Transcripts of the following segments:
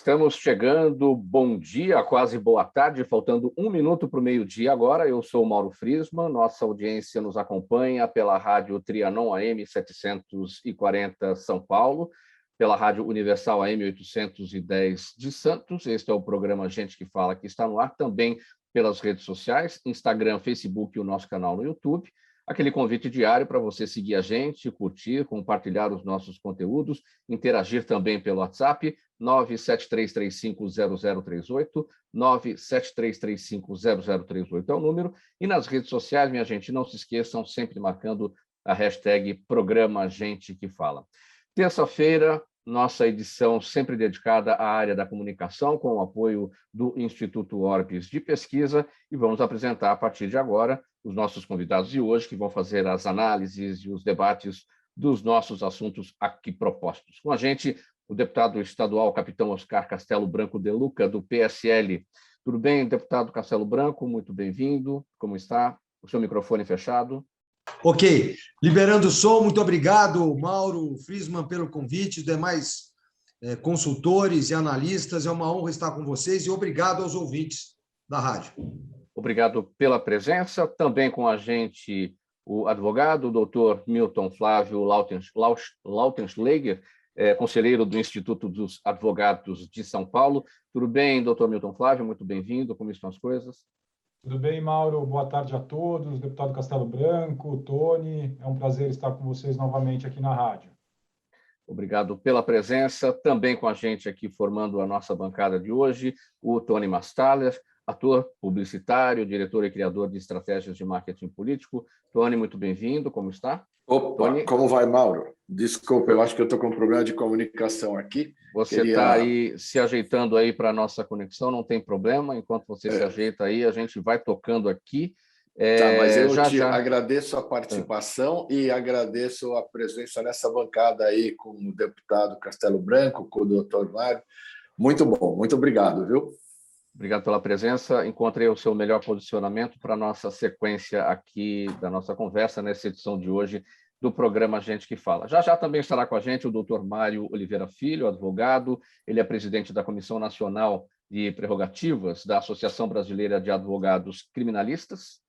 estamos chegando. Bom dia, quase boa tarde, faltando 1 minuto para o meio-dia agora. Eu sou o Mauro Friesman, nossa audiência nos acompanha pela Rádio Trianon AM 740 São Paulo, pela Rádio Universal AM 810 de Santos. Este é o programa Gente que Fala, que está no ar também pelas redes sociais, Instagram, Facebook e o nosso canal no YouTube. Aquele convite diário para você seguir a gente, curtir, compartilhar os nossos conteúdos, interagir também pelo WhatsApp, 973350038, 973350038 é o número. E nas redes sociais, minha gente, não se esqueçam, sempre marcando a hashtag Programa Gente que Fala. Terça-feira, nossa edição sempre dedicada à área da comunicação, com o apoio do Instituto Orbis de Pesquisa, e vamos apresentar, a partir de agora, os nossos convidados de hoje, que vão fazer as análises e os debates dos nossos assuntos aqui propostos. Com a gente, o deputado estadual, capitão Oscar Castelo Branco de Luca, do PSL. Tudo bem, deputado Castelo Branco? Muito bem-vindo. Como está? O seu microfone fechado. Ok. Liberando o som, muito obrigado, Mauro Friesman, pelo convite, os demais consultores e analistas. É uma honra estar com vocês e obrigado aos ouvintes da rádio. Obrigado pela presença. Também com a gente o advogado, o doutor Milton Flávio Lautenschläger, conselheiro do Instituto dos Advogados de São Paulo. Tudo bem, doutor Milton Flávio? Muito bem-vindo. Como estão as coisas? Tudo bem, Mauro? Boa tarde a todos. Deputado Castelo Branco, Tony, é um prazer estar com vocês novamente aqui na rádio. Obrigado pela presença. Também com a gente aqui, formando a nossa bancada de hoje, o Tony Mastaler, ator, publicitário, diretor e criador de estratégias de marketing político. Tony, muito bem-vindo. Como está? Opa, Tony? Como vai, Mauro? Desculpa, eu acho que eu estou com um problema de comunicação aqui. Você está aí se ajeitando aí para a nossa conexão, não tem problema. Enquanto você se ajeita aí, a gente vai tocando aqui. Tá, mas eu agradeço a participação e agradeço a presença nessa bancada aí com o deputado Castelo Branco, com o doutor Mário. Muito bom, muito obrigado, viu? Obrigado pela presença. Encontrei o seu melhor posicionamento para a nossa sequência aqui da nossa conversa, nessa edição de hoje do programa Gente que Fala. Já também estará com a gente o doutor Mário Oliveira Filho, advogado. Ele é presidente da Comissão Nacional de Prerrogativas da Associação Brasileira de Advogados Criminalistas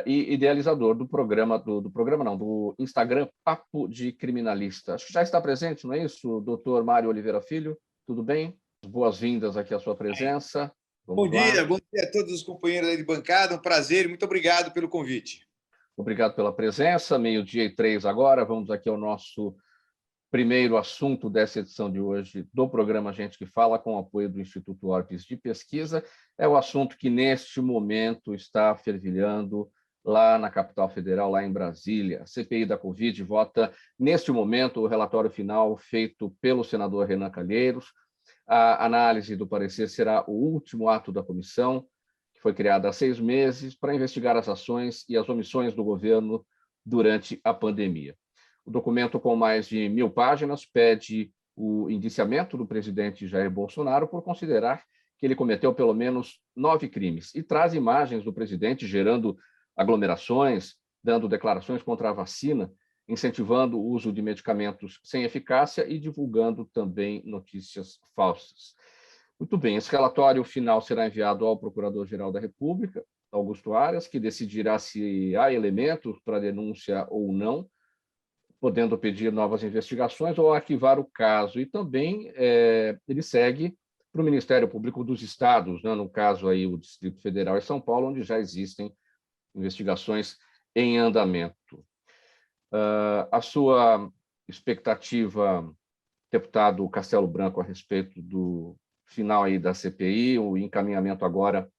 e idealizador do do Instagram Papo de Criminalista. Acho que já está presente, não é isso, doutor Mário Oliveira Filho? Tudo bem? Boas-vindas aqui à sua presença. Bom dia a todos os companheiros aí de bancada, um prazer, muito obrigado pelo convite. Obrigado pela presença, 12:03 agora, vamos aqui ao nosso primeiro assunto dessa edição de hoje do programa Gente que Fala, com o apoio do Instituto Orbis de Pesquisa. É o assunto que, neste momento, está fervilhando lá na capital federal, lá em Brasília. A CPI da Covid vota, neste momento, o relatório final feito pelo senador Renan Calheiros. A análise do parecer será o último ato da comissão, que foi criada há 6 meses, para investigar as ações e as omissões do governo durante a pandemia. O documento, com mais de 1.000 páginas, pede o indiciamento do presidente Jair Bolsonaro por considerar que ele cometeu pelo menos 9 crimes e traz imagens do presidente gerando aglomerações, dando declarações contra a vacina, incentivando o uso de medicamentos sem eficácia e divulgando também notícias falsas. Muito bem, esse relatório final será enviado ao Procurador-Geral da República, Augusto Aras, que decidirá se há elementos para denúncia ou não, podendo pedir novas investigações ou arquivar o caso. E também ele segue para o Ministério Público dos Estados, né? No caso aí o Distrito Federal e São Paulo, onde já existem investigações em andamento. A sua expectativa, deputado Castelo Branco, a respeito do final aí da CPI, o encaminhamento agora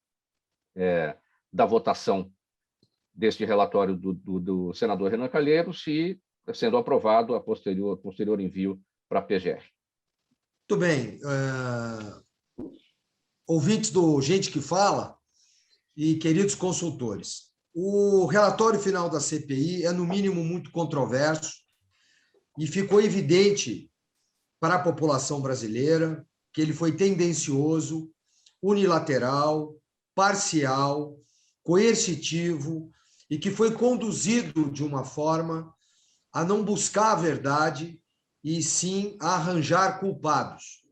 da votação deste relatório do senador Renan Calheiros e sendo aprovado a posterior envio para a PGR. Muito bem. Ouvintes do Gente que Fala e queridos consultores, o relatório final da CPI é, no mínimo, muito controverso e ficou evidente para a população brasileira que ele foi tendencioso, unilateral, parcial, coercitivo e que foi conduzido de uma forma a não buscar a verdade e sim a arranjar culpados.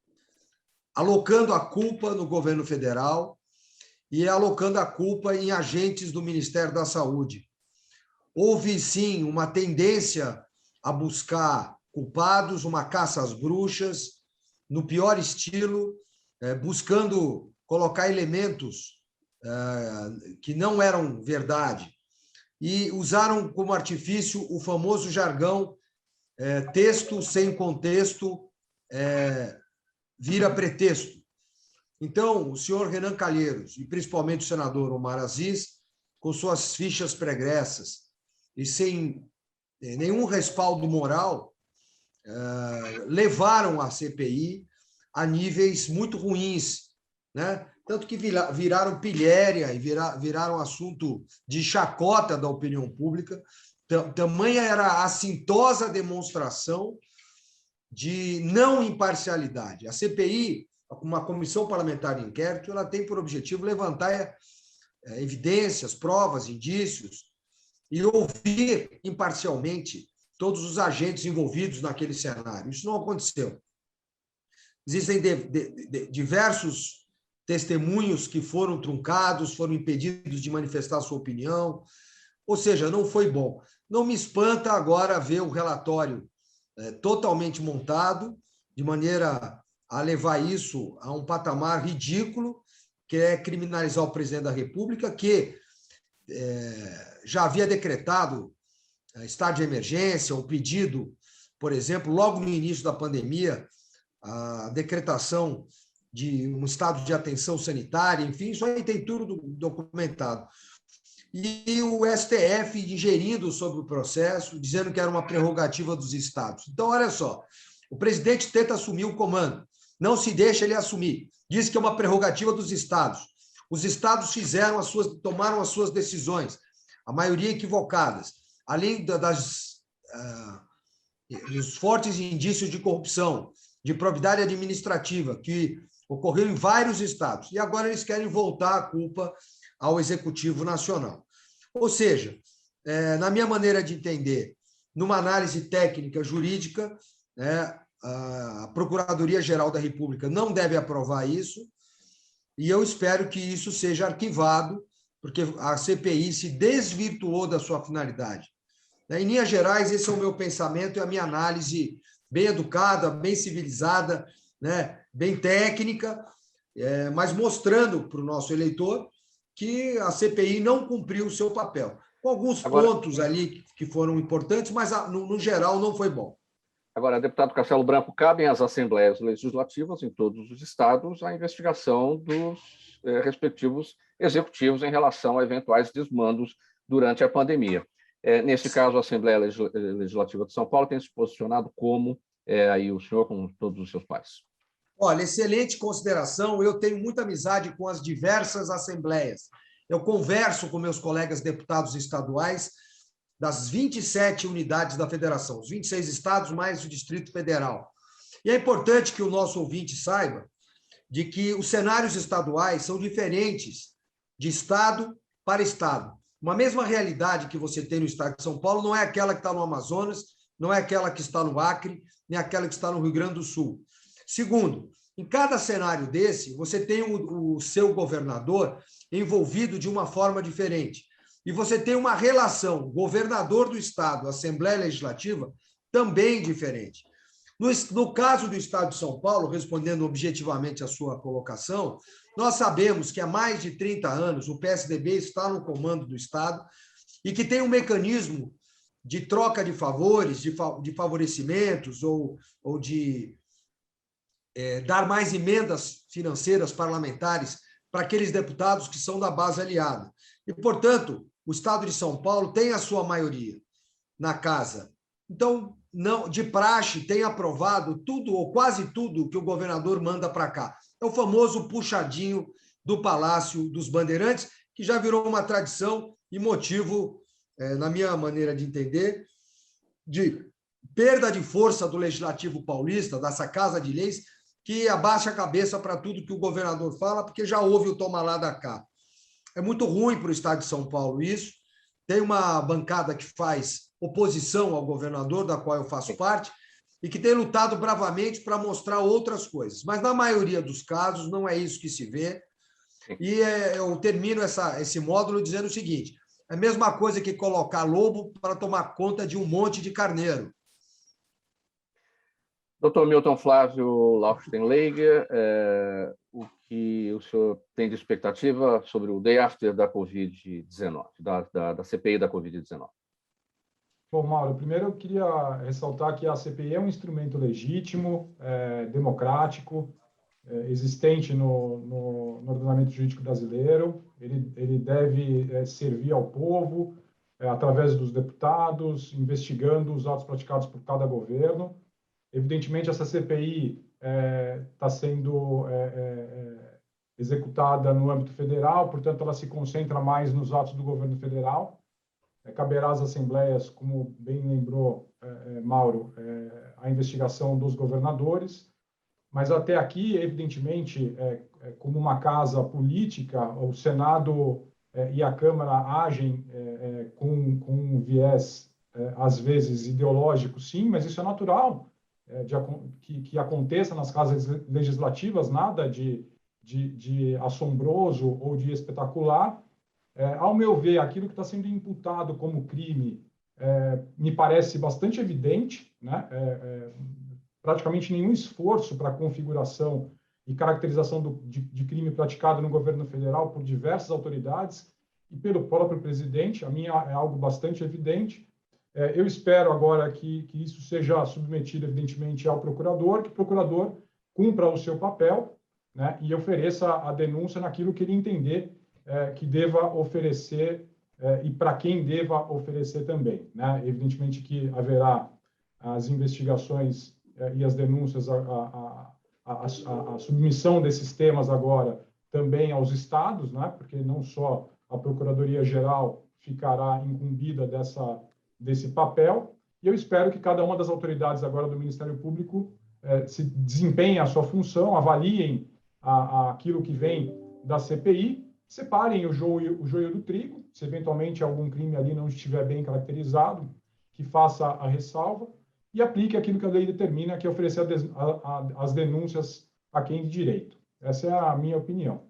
alocando a culpa no governo federal e alocando a culpa em agentes do Ministério da Saúde. Houve, sim, uma tendência a buscar culpados, uma caça às bruxas, no pior estilo, buscando colocar elementos que não eram verdade, e usaram como artifício o famoso jargão texto sem contexto vira pretexto. Então, o senhor Renan Calheiros, e principalmente o senador Omar Aziz, com suas fichas pregressas e sem nenhum respaldo moral, levaram a CPI a níveis muito ruins, né? Tanto que viraram pilhéria e viraram assunto de chacota da opinião pública. Tamanha era a assintosa demonstração de não imparcialidade. A CPI, uma comissão parlamentar de inquérito, ela tem por objetivo levantar evidências, provas, indícios e ouvir imparcialmente todos os agentes envolvidos naquele cenário. Isso não aconteceu. Existem diversos testemunhos que foram truncados, foram impedidos de manifestar sua opinião, ou seja, não foi bom. Não me espanta agora ver o relatório totalmente montado, de maneira a levar isso a um patamar ridículo, que é criminalizar o presidente da República, que já havia decretado estado de emergência, ou pedido, por exemplo, logo no início da pandemia, a decretação de um estado de atenção sanitária, enfim, isso aí tem tudo documentado. E o STF digerindo sobre o processo, dizendo que era uma prerrogativa dos estados. Então, olha só, o presidente tenta assumir o comando, não se deixa ele assumir, diz que é uma prerrogativa dos estados. Os estados tomaram as suas decisões, a maioria equivocadas, além dos fortes indícios de corrupção, de probidade administrativa, que ocorreu em vários estados. E agora eles querem voltar a culpa ao Executivo Nacional. Ou seja, na minha maneira de entender, numa análise técnica jurídica, a Procuradoria-Geral da República não deve aprovar isso, e eu espero que isso seja arquivado, porque a CPI se desvirtuou da sua finalidade. Em linhas gerais, esse é o meu pensamento e a minha análise bem educada, bem civilizada, bem técnica, mas mostrando para o nosso eleitor que a CPI não cumpriu o seu papel. Com alguns pontos ali que foram importantes, mas no geral não foi bom. Agora, deputado Castelo Branco, cabem às assembleias legislativas em todos os estados a investigação dos respectivos executivos em relação a eventuais desmandos durante a pandemia. Nesse caso, a Assembleia Legislativa de São Paulo tem se posicionado como aí o senhor com todos os seus pares. Olha, excelente consideração. Eu tenho muita amizade com as diversas assembleias. Eu converso com meus colegas deputados estaduais das 27 unidades da federação, os 26 estados mais o Distrito Federal. E é importante que o nosso ouvinte saiba de que os cenários estaduais são diferentes de estado para estado. Uma mesma realidade que você tem no estado de São Paulo não é aquela que está no Amazonas, não é aquela que está no Acre, nem aquela que está no Rio Grande do Sul. Segundo, em cada cenário desse, você tem o seu governador envolvido de uma forma diferente. E você tem uma relação governador do estado, Assembleia Legislativa, também diferente. No caso do estado de São Paulo, respondendo objetivamente à sua colocação, nós sabemos que há mais de 30 anos o PSDB está no comando do estado e que tem um mecanismo de troca de favores, de favorecimentos ou de dar mais emendas financeiras parlamentares para aqueles deputados que são da base aliada. E, portanto, o Estado de São Paulo tem a sua maioria na casa. Então, não, de praxe, tem aprovado tudo ou quase tudo que o governador manda para cá. É o famoso puxadinho do Palácio dos Bandeirantes, que já virou uma tradição e motivo, na minha maneira de entender, de perda de força do Legislativo paulista, dessa Casa de Leis, que abaixa a cabeça para tudo que o governador fala, porque já houve o toma lá da cá. É muito ruim para o Estado de São Paulo isso. Tem uma bancada que faz oposição ao governador, da qual eu faço parte, e que tem lutado bravamente para mostrar outras coisas. Mas, na maioria dos casos, não é isso que se vê. E eu termino esse módulo dizendo o seguinte: é a mesma coisa que colocar lobo para tomar conta de um monte de carneiro. Dr. Milton Flávio Laustenschläger, o que o senhor tem de expectativa sobre o day after da Covid-19, da CPI da Covid-19? Bom, Mauro, primeiro eu queria ressaltar que a CPI é um instrumento legítimo, democrático, existente no ordenamento jurídico brasileiro. Ele deve servir ao povo, através dos deputados, investigando os atos praticados por cada governo. Evidentemente, essa CPI está sendo executada no âmbito federal, portanto, ela se concentra mais nos atos do governo federal. Caberá às assembleias, como bem lembrou Mauro, a investigação dos governadores, mas até aqui, evidentemente, como uma casa política, o Senado e a Câmara agem com um viés, às vezes, ideológico, sim, mas isso é natural que aconteça nas casas legislativas, nada de assombroso ou de espetacular. Ao meu ver, aquilo que está sendo imputado como crime me parece bastante evidente, né? Praticamente nenhum esforço para a configuração e caracterização de crime praticado no governo federal por diversas autoridades e pelo próprio presidente. A minha é algo bastante evidente. Eu espero agora que isso seja submetido, evidentemente, ao procurador, que o procurador cumpra o seu papel, né? E ofereça a denúncia naquilo que ele entender que deva oferecer e para quem deva oferecer também, né? Evidentemente que haverá as investigações e as denúncias, a submissão desses temas agora também aos estados, né? Porque não só a Procuradoria-Geral ficará incumbida desse papel, e eu espero que cada uma das autoridades agora do Ministério Público se desempenhe a sua função, avaliem aquilo que vem da CPI, separem o joio do trigo, se eventualmente algum crime ali não estiver bem caracterizado, que faça a ressalva e aplique aquilo que a lei determina, que é oferecer as denúncias a quem de direito. Essa é a minha opinião.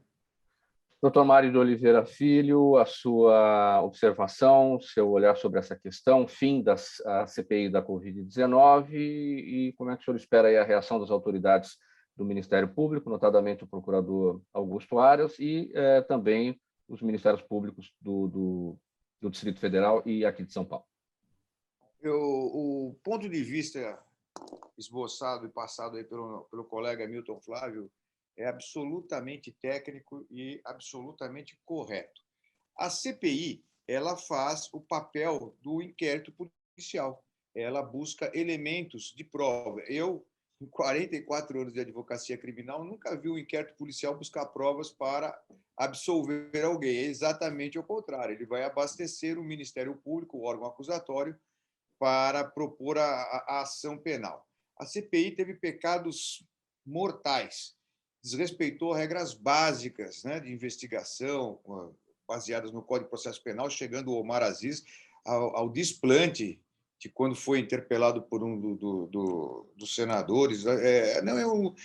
Dr. Mário de Oliveira Filho, a sua observação, seu olhar sobre essa questão, fim da CPI da Covid-19 e como é que o senhor espera aí a reação das autoridades do Ministério Público, notadamente o procurador Augusto Aras e também os Ministérios Públicos do Distrito Federal e aqui de São Paulo. O ponto de vista esboçado e passado aí pelo colega Milton Flávio é absolutamente técnico e absolutamente correto. A CPI, ela faz o papel do inquérito policial. Ela busca elementos de prova. Eu, em 44 anos de advocacia criminal, nunca vi um inquérito policial buscar provas para absolver alguém. É exatamente o contrário. Ele vai abastecer o Ministério Público, o órgão acusatório, para propor a ação penal. A CPI teve pecados mortais, desrespeitou regras básicas, né, de investigação, baseadas no Código de Processo Penal, chegando o Omar Aziz ao desplante de quando foi interpelado por um dos senadores.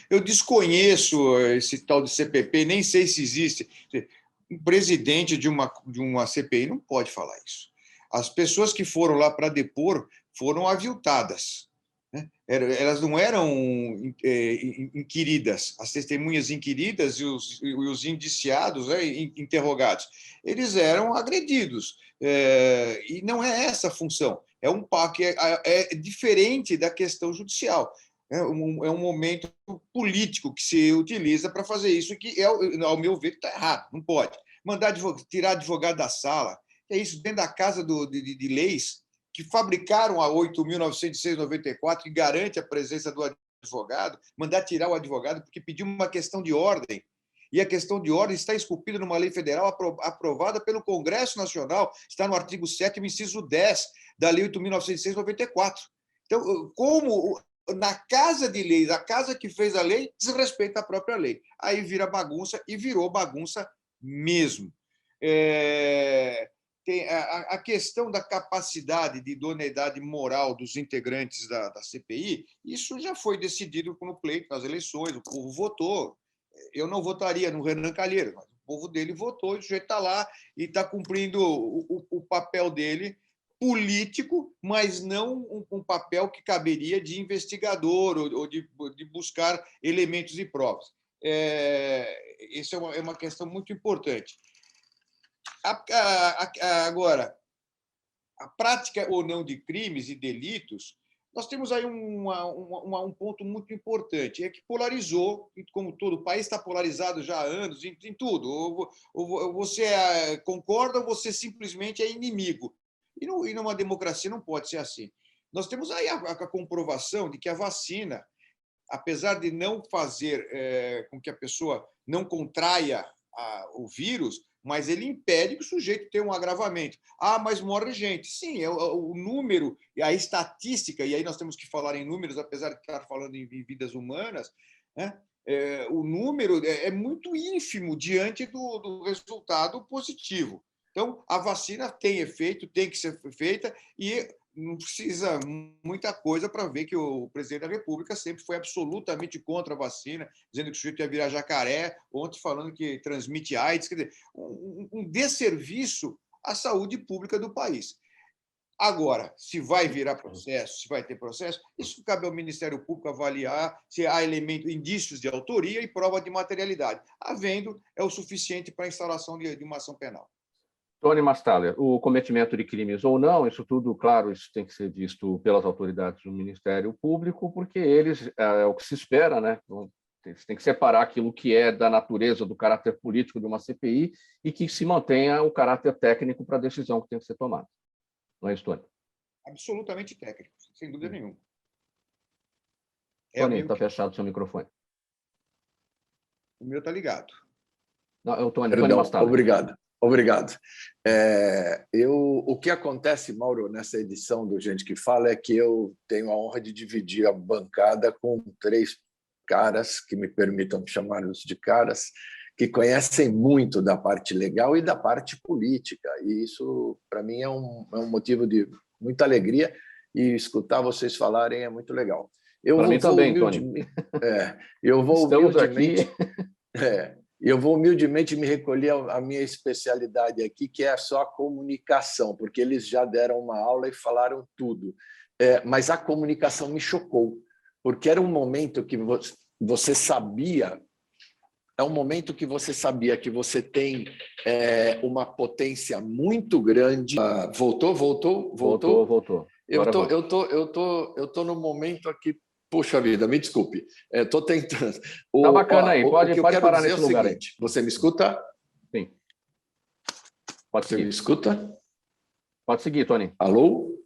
Eu desconheço esse tal de CPP, nem sei se existe. Um presidente de uma CPI não pode falar isso. As pessoas que foram lá para depor foram aviltadas, né? Elas não eram inquiridas, as testemunhas inquiridas e os indiciados, né, interrogados, eles eram agredidos. E não é essa a função. É um que é diferente da questão judicial. É um momento político que se utiliza para fazer isso, que, ao meu ver, está errado, não pode. Mandar tirar advogado da sala, é isso dentro da casa de leis que fabricaram a 8.906/94, que garante a presença do advogado, mandar tirar o advogado porque pediu uma questão de ordem. E a questão de ordem está esculpida numa lei federal aprovada pelo Congresso Nacional, está no artigo 7º, inciso 10 da Lei 8.906/94. Então, como na casa de leis, a casa que fez a lei desrespeita a própria lei. Aí vira bagunça, e virou bagunça mesmo. tem a questão da capacidade de idoneidade moral dos integrantes da CPI, isso já foi decidido no pleito, nas eleições, o povo votou. Eu não votaria no Renan Calheiros, mas o povo dele votou, e o sujeito está lá e está cumprindo o papel dele político, mas não um papel que caberia de investigador ou de buscar elementos e provas. Isso é uma questão muito importante. Agora, a prática ou não de crimes e delitos, nós temos aí um ponto muito importante, é que polarizou, como todo o país está polarizado já há anos, em tudo. Ou você concorda ou você simplesmente é inimigo. E numa democracia não pode ser assim. Nós temos aí a comprovação de que a vacina, apesar de não fazer com que a pessoa não contraia o vírus, mas ele impede que o sujeito tenha um agravamento. Mas morre gente. Sim, o número, a estatística, e aí nós temos que falar em números, apesar de estar falando em vidas humanas, né? O número é muito ínfimo diante do resultado positivo. Então, a vacina tem efeito, tem que ser feita, e não precisa muita coisa para ver que o presidente da República sempre foi absolutamente contra a vacina, dizendo que o sujeito ia virar jacaré, ontem falando que transmite AIDS, quer dizer, um desserviço à saúde pública do país. Agora, se vai virar processo, se vai ter processo, isso cabe ao Ministério Público avaliar se há indícios de autoria e prova de materialidade. Havendo, é o suficiente para a instalação de uma ação penal. Tony Mastaller, o cometimento de crimes ou não, isso tudo, claro, isso tem que ser visto pelas autoridades do Ministério Público, porque eles, é o que se espera, né? Eles têm que separar aquilo que é da natureza, do caráter político de uma CPI e que se mantenha o caráter técnico para a decisão que tem que ser tomada. Não é isso, Tony? Absolutamente técnico, sem dúvida nenhuma. Tony, está fechado o seu microfone. O meu está ligado. Não, é o Tony, Perdão, Tony Mastaller. Obrigado. O que acontece, Mauro, nessa edição do Gente que Fala é que eu tenho a honra de dividir a bancada com 3 caras, que me permitam chamá-los de caras, que conhecem muito da parte legal e da parte política. E isso, para mim, é um motivo de muita alegria, e escutar vocês falarem é muito legal. Para mim também, Tony. Estamos humildemente... aqui... Eu vou humildemente me recolher à minha especialidade aqui, que é só a comunicação, porque eles já deram uma aula e falaram tudo. Mas a comunicação me chocou, porque era um momento que você sabia, que você tem uma potência muito grande. Voltou. Eu tô no momento aqui. Puxa vida, me desculpe. Estou tentando. Está bacana aí, pode parar nesse lugar aí. Você me escuta? Sim. Pode seguir. Você me escuta? Pode seguir, Tony. Alô?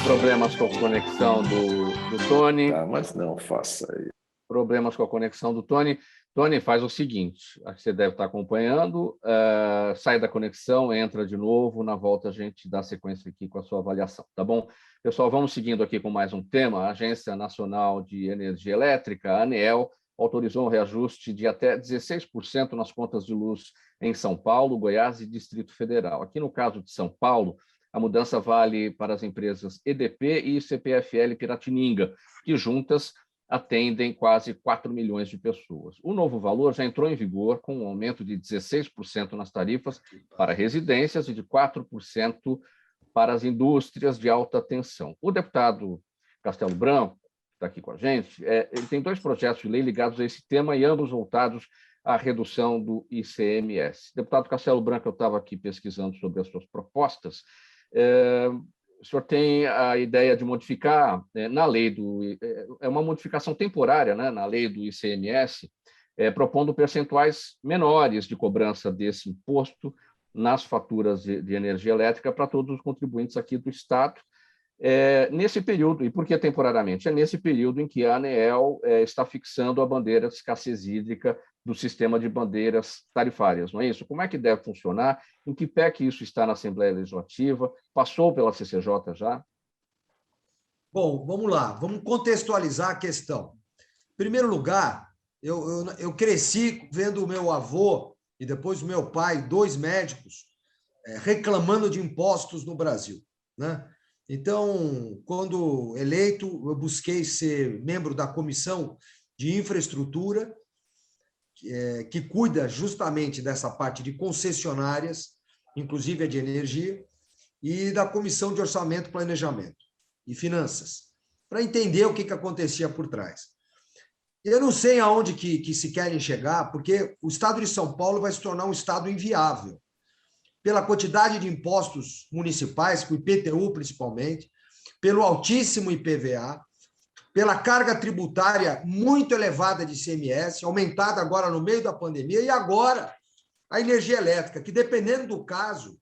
Problemas com a conexão do Tony. Mas não faça isso. Problemas com a conexão do Tony. Tony, faz o seguinte, acho que você deve estar acompanhando, sai da conexão, entra de novo, na volta a gente dá sequência aqui com a sua avaliação, tá bom? Pessoal, vamos seguindo aqui com mais um tema. A Agência Nacional de Energia Elétrica, a ANEEL, autorizou um reajuste de até 16% nas contas de luz em São Paulo, Goiás e Distrito Federal. Aqui no caso de São Paulo, a mudança vale para as empresas EDP e CPFL Piratininga, que juntas atendem quase 4 milhões de pessoas. O novo valor já entrou em vigor com um aumento de 16% nas tarifas para residências e de 4% para as indústrias de alta tensão. O deputado Castelo Branco, que está aqui com a gente, ele tem 2 projetos de lei ligados a esse tema e ambos voltados à redução do ICMS. Deputado Castelo Branco, eu estava aqui pesquisando sobre as suas propostas. O senhor tem a ideia de modificar na lei é uma modificação temporária, né, na lei do ICMS, propondo percentuais menores de cobrança desse imposto nas faturas de energia elétrica para todos os contribuintes aqui do Estado, nesse período. E por que temporariamente? É nesse período em que a ANEEL está fixando a bandeira de escassez hídrica do sistema de bandeiras tarifárias, não é isso? Como é que deve funcionar? Em que pé que isso está na Assembleia Legislativa? Passou pela CCJ já? Bom, vamos lá, vamos contextualizar a questão. Em primeiro lugar, eu cresci vendo o meu avô e depois o meu pai, 2 médicos, reclamando de impostos no Brasil, né? Então, quando eleito, eu busquei ser membro da Comissão de Infraestrutura, que cuida justamente dessa parte de concessionárias, inclusive a de energia, e da Comissão de Orçamento, Planejamento e Finanças, para entender o que acontecia por trás. Eu não sei aonde que se querem chegar, porque o Estado de São Paulo vai se tornar um Estado inviável, pela quantidade de impostos municipais, o IPTU principalmente, pelo altíssimo IPVA, pela carga tributária muito elevada de ICMS, aumentada agora no meio da pandemia, e agora a energia elétrica, que dependendo do caso,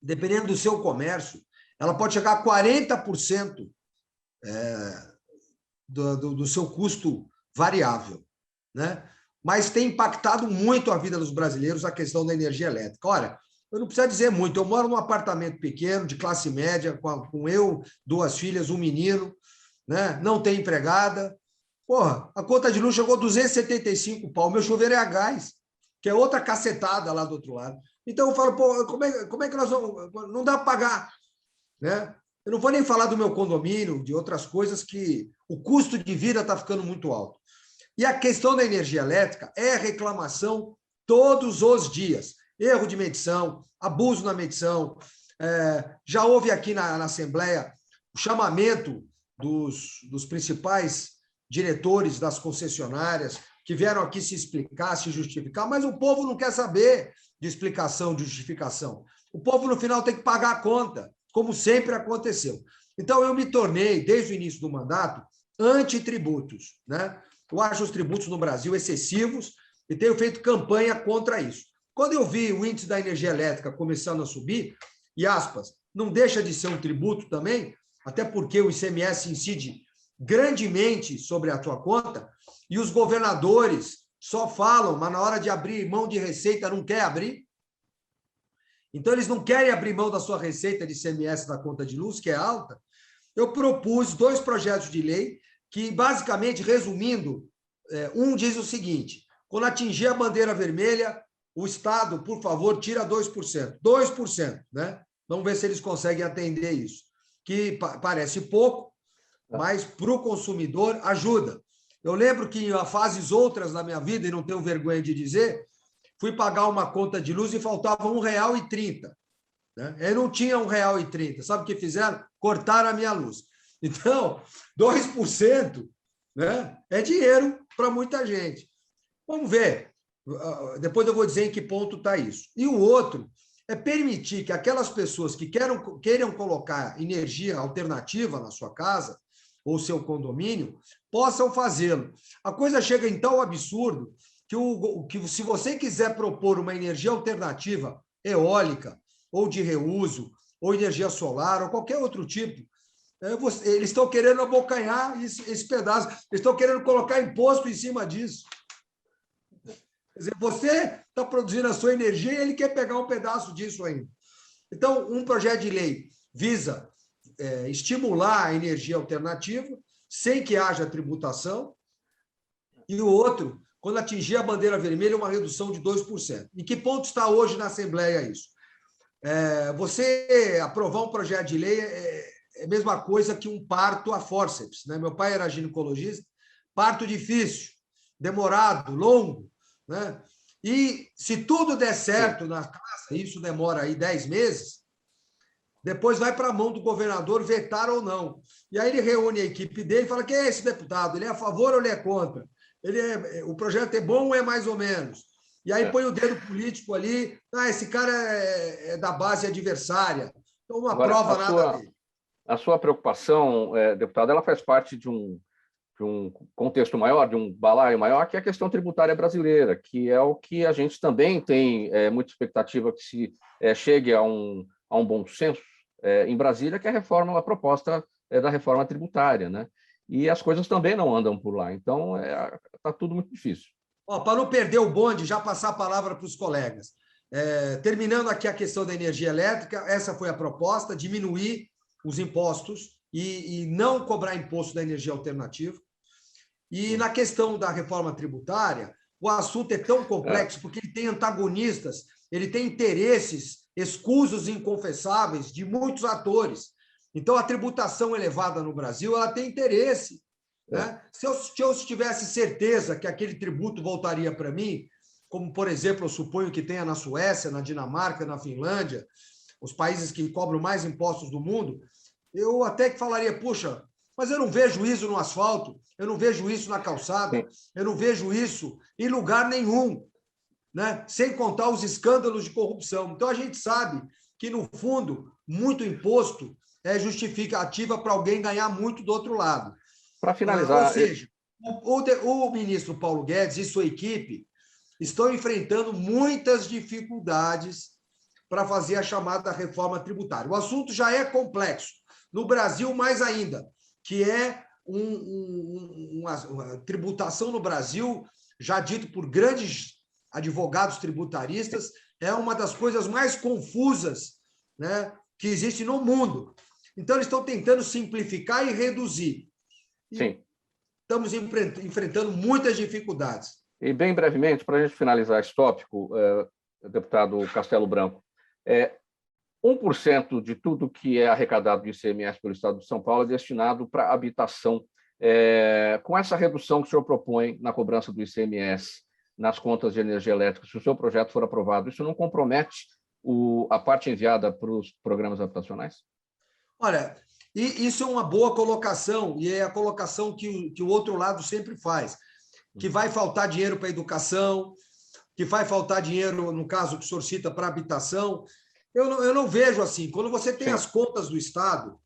dependendo do seu comércio, ela pode chegar a 40% do seu custo variável, né? Mas tem impactado muito a vida dos brasileiros a questão da energia elétrica. Olha, eu não preciso dizer muito, eu moro num apartamento pequeno, de classe média, com eu, 2 filhas, um menino, né? Não tem empregada. Porra, a conta de luz chegou a 275 pau, meu chuveiro é a gás, que é outra cacetada lá do outro lado. Então eu falo, pô, como é que nós vamos... Não dá para pagar, né? Eu não vou nem falar do meu condomínio, de outras coisas que o custo de vida está ficando muito alto. E a questão da energia elétrica é reclamação todos os dias. Erro de medição, abuso na medição. Já houve aqui na Assembleia o chamamento dos principais diretores das concessionárias que vieram aqui se explicar, se justificar, mas o povo não quer saber de explicação, de justificação. O povo, no final, tem que pagar a conta, como sempre aconteceu. Então, eu me tornei, desde o início do mandato, anti-tributos, né? Eu acho os tributos no Brasil excessivos e tenho feito campanha contra isso. Quando eu vi o índice da energia elétrica começando a subir, e aspas, não deixa de ser um tributo também, até porque o ICMS incide grandemente sobre a tua conta, e os governadores só falam, mas na hora de abrir mão de receita não quer abrir. Então, eles não querem abrir mão da sua receita de ICMS da conta de luz, que é alta. Eu propus 2 projetos de lei que, basicamente, resumindo, um diz o seguinte: quando atingir a bandeira vermelha, o Estado, por favor, tira 2%. 2%, né? Vamos ver se eles conseguem atender isso. Que parece pouco, mas para o consumidor ajuda. Eu lembro que em fases outras na minha vida, e não tenho vergonha de dizer, fui pagar uma conta de luz e faltava R$1,30. Né? Eu não tinha R$1,30. Sabe o que fizeram? Cortaram a minha luz. Então, 2%, né, é dinheiro para muita gente. Vamos ver. Depois eu vou dizer em que ponto está isso. E o outro é permitir que aquelas pessoas que queiram colocar energia alternativa na sua casa ou seu condomínio possam fazê-lo. A coisa chega em tal absurdo que se você quiser propor uma energia alternativa, eólica, ou de reuso, ou energia solar, ou qualquer outro tipo, eles estão querendo abocanhar esse pedaço, eles estão querendo colocar imposto em cima disso. Quer dizer, você está produzindo a sua energia e ele quer pegar um pedaço disso ainda. Então, um projeto de lei visa estimular a energia alternativa, sem que haja tributação, e o outro, quando atingir a bandeira vermelha, uma redução de 2%. Em que ponto está hoje na Assembleia isso? Você aprovar um projeto de lei é a mesma coisa que um parto a fórceps, né? Meu pai era ginecologista, parto difícil, demorado, longo, né? E se tudo der certo na casa, isso demora aí 10 meses, depois vai para a mão do governador vetar ou não. E aí ele reúne a equipe dele e fala: quem é esse deputado? Ele é a favor ou ele é contra? O projeto é bom ou é mais ou menos? E aí põe o dedo político ali: esse cara é da base adversária. Então, uma Agora, prova nada dele. A sua preocupação, deputado, ela faz parte de um contexto maior, de um balaio maior, que é a questão tributária brasileira, que é o que a gente também tem muita expectativa que se chegue a um bom senso em Brasília, que é a proposta da reforma tributária, né? E as coisas também não andam por lá, então está tudo muito difícil. Para não perder o bonde, já passar a palavra para os colegas. Terminando aqui a questão da energia elétrica, essa foi a proposta: diminuir os impostos e não cobrar imposto da energia alternativa. E na questão da reforma tributária, o assunto é tão complexo porque ele tem antagonistas, ele tem interesses escusos e inconfessáveis de muitos atores. Então, a tributação elevada no Brasil ela tem interesse. Né? Se eu tivesse certeza que aquele tributo voltaria para mim, como, por exemplo, eu suponho que tenha na Suécia, na Dinamarca, na Finlândia, os países que cobram mais impostos do mundo, eu até que falaria, puxa, mas eu não vejo isso no asfalto, eu não vejo isso na calçada, eu não vejo isso em lugar nenhum, né? Sem contar os escândalos de corrupção. Então, a gente sabe que, no fundo, muito imposto é justificativa para alguém ganhar muito do outro lado. Para finalizar... Ou seja, o ministro Paulo Guedes e sua equipe estão enfrentando muitas dificuldades para fazer a chamada reforma tributária. O assunto já é complexo. No Brasil, mais ainda, que é uma tributação no Brasil, já dito por grandes advogados tributaristas, é uma das coisas mais confusas, né, que existe no mundo. Então, eles estão tentando simplificar e reduzir. Sim. Estamos enfrentando muitas dificuldades. E, bem brevemente, para a gente finalizar esse tópico, deputado Castelo Branco, 1% de tudo que é arrecadado do ICMS pelo Estado de São Paulo é destinado para habitação. Com essa redução que o senhor propõe na cobrança do ICMS nas contas de energia elétrica, se o seu projeto for aprovado, isso não compromete a parte enviada para os programas habitacionais? Olha, isso é uma boa colocação, e é a colocação que o outro lado sempre faz, que vai faltar dinheiro para a educação, que vai faltar dinheiro, no caso que o senhor cita, para a habitação. Eu não vejo assim. Quando você tem as contas do Estado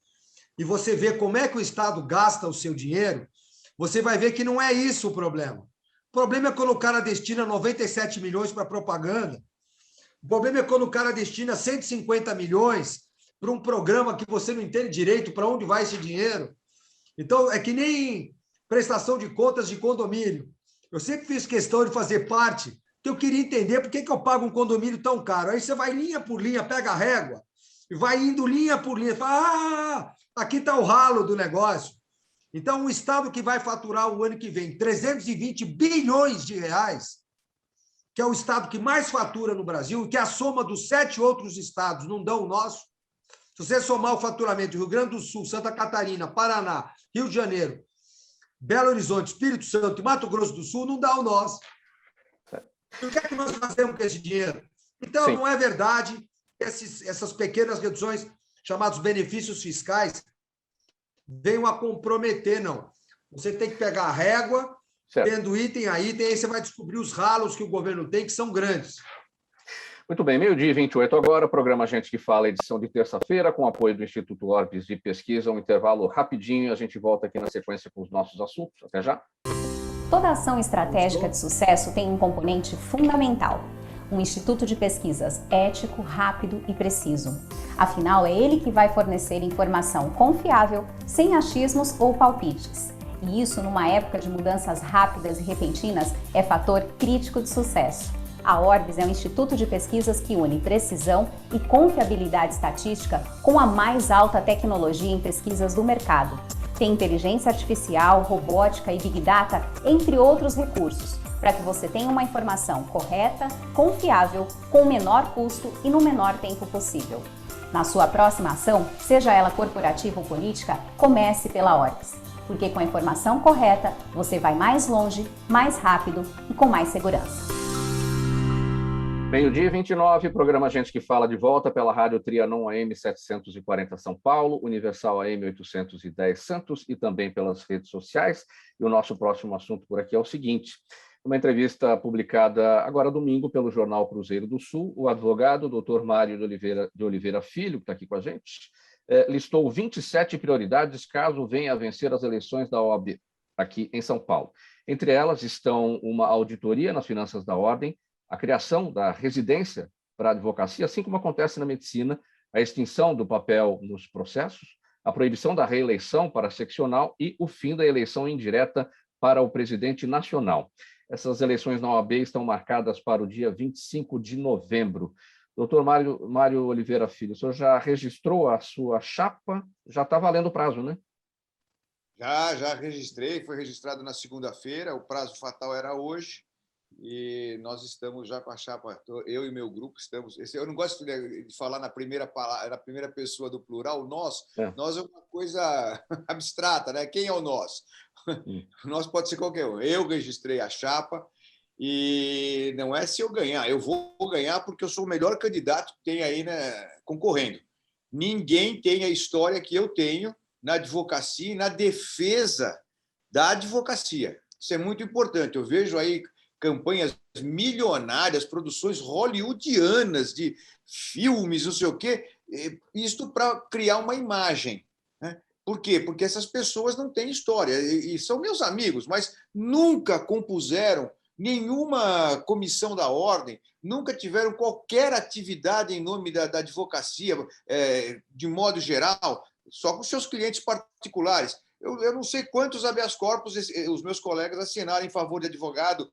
e você vê como é que o Estado gasta o seu dinheiro, você vai ver que não é isso o problema. O problema é quando o cara destina 97 milhões para propaganda. O problema é quando o cara destina 150 milhões para um programa que você não entende direito para onde vai esse dinheiro. Então, é que nem prestação de contas de condomínio. Eu sempre fiz questão de fazer parte, porque eu queria entender por que eu pago um condomínio tão caro. Aí você vai linha por linha, pega a régua, e vai indo linha por linha. Fala, aqui está o ralo do negócio. Então, o Estado que vai faturar o ano que vem 320 bilhões de reais, que é o Estado que mais fatura no Brasil, e que a soma dos 7 outros estados não dão o nosso. Se você somar o faturamento de Rio Grande do Sul, Santa Catarina, Paraná, Rio de Janeiro, Belo Horizonte, Espírito Santo e Mato Grosso do Sul, não dá o nosso. E o que é que nós fazemos com esse dinheiro? Então, não é verdade essas pequenas reduções, chamados benefícios fiscais, venham a comprometer, não. Você tem que pegar a régua, tendo item a item, aí você vai descobrir os ralos que o governo tem, que são grandes. Muito bem, 12h28 agora, programa Gente que Fala, edição de terça-feira, com apoio do Instituto Orbis de Pesquisa, um intervalo rapidinho, a gente volta aqui na sequência com os nossos assuntos. Até já. Toda ação estratégica de sucesso tem um componente fundamental: um instituto de pesquisas ético, rápido e preciso. Afinal, é ele que vai fornecer informação confiável, sem achismos ou palpites. E isso, numa época de mudanças rápidas e repentinas, é fator crítico de sucesso. A Orbis é um instituto de pesquisas que une precisão e confiabilidade estatística com a mais alta tecnologia em pesquisas do mercado. Tem inteligência artificial, robótica e Big Data, entre outros recursos, para que você tenha uma informação correta, confiável, com o menor custo e no menor tempo possível. Na sua próxima ação, seja ela corporativa ou política, comece pela Orbis, porque com a informação correta, você vai mais longe, mais rápido e com mais segurança. 12h29, programa Gente que Fala de volta pela Rádio Trianon AM 740 São Paulo, Universal AM 810 Santos e também pelas redes sociais. E o nosso próximo assunto por aqui é o seguinte: uma entrevista publicada agora domingo pelo jornal Cruzeiro do Sul, o advogado Dr. Mário de Oliveira Filho, que está aqui com a gente, listou 27 prioridades caso venha a vencer as eleições da OAB aqui em São Paulo. Entre elas estão uma auditoria nas finanças da ordem, a criação da residência para a advocacia, assim como acontece na medicina, a extinção do papel nos processos, a proibição da reeleição para a seccional e o fim da eleição indireta para o presidente nacional. Essas eleições na OAB estão marcadas para o dia 25 de novembro. Doutor Mário Oliveira Filho, o senhor já registrou a sua chapa? Já está valendo o prazo, né? Já registrei, foi registrado na segunda-feira, o prazo fatal era hoje. e nós estamos já com a chapa, eu e meu grupo estamos... Eu não gosto de falar na primeira pessoa do plural, nós é uma coisa abstrata, né? Quem é o nós? Nós pode ser qualquer um. Eu registrei a chapa e não é se eu ganhar, eu vou ganhar porque eu sou o melhor candidato que tem aí, né, concorrendo. Ninguém tem a história que eu tenho na advocacia e na defesa da advocacia. Isso é muito importante. Eu vejo aí campanhas milionárias, produções hollywoodianas de filmes, não sei o quê, isto para criar uma imagem. Né? Por quê? Porque essas pessoas não têm história, e são meus amigos, mas nunca compuseram nenhuma comissão da ordem, nunca tiveram qualquer atividade em nome da advocacia, de modo geral, só com seus clientes particulares. Eu não sei quantos habeas corpus os meus colegas assinaram em favor de advogado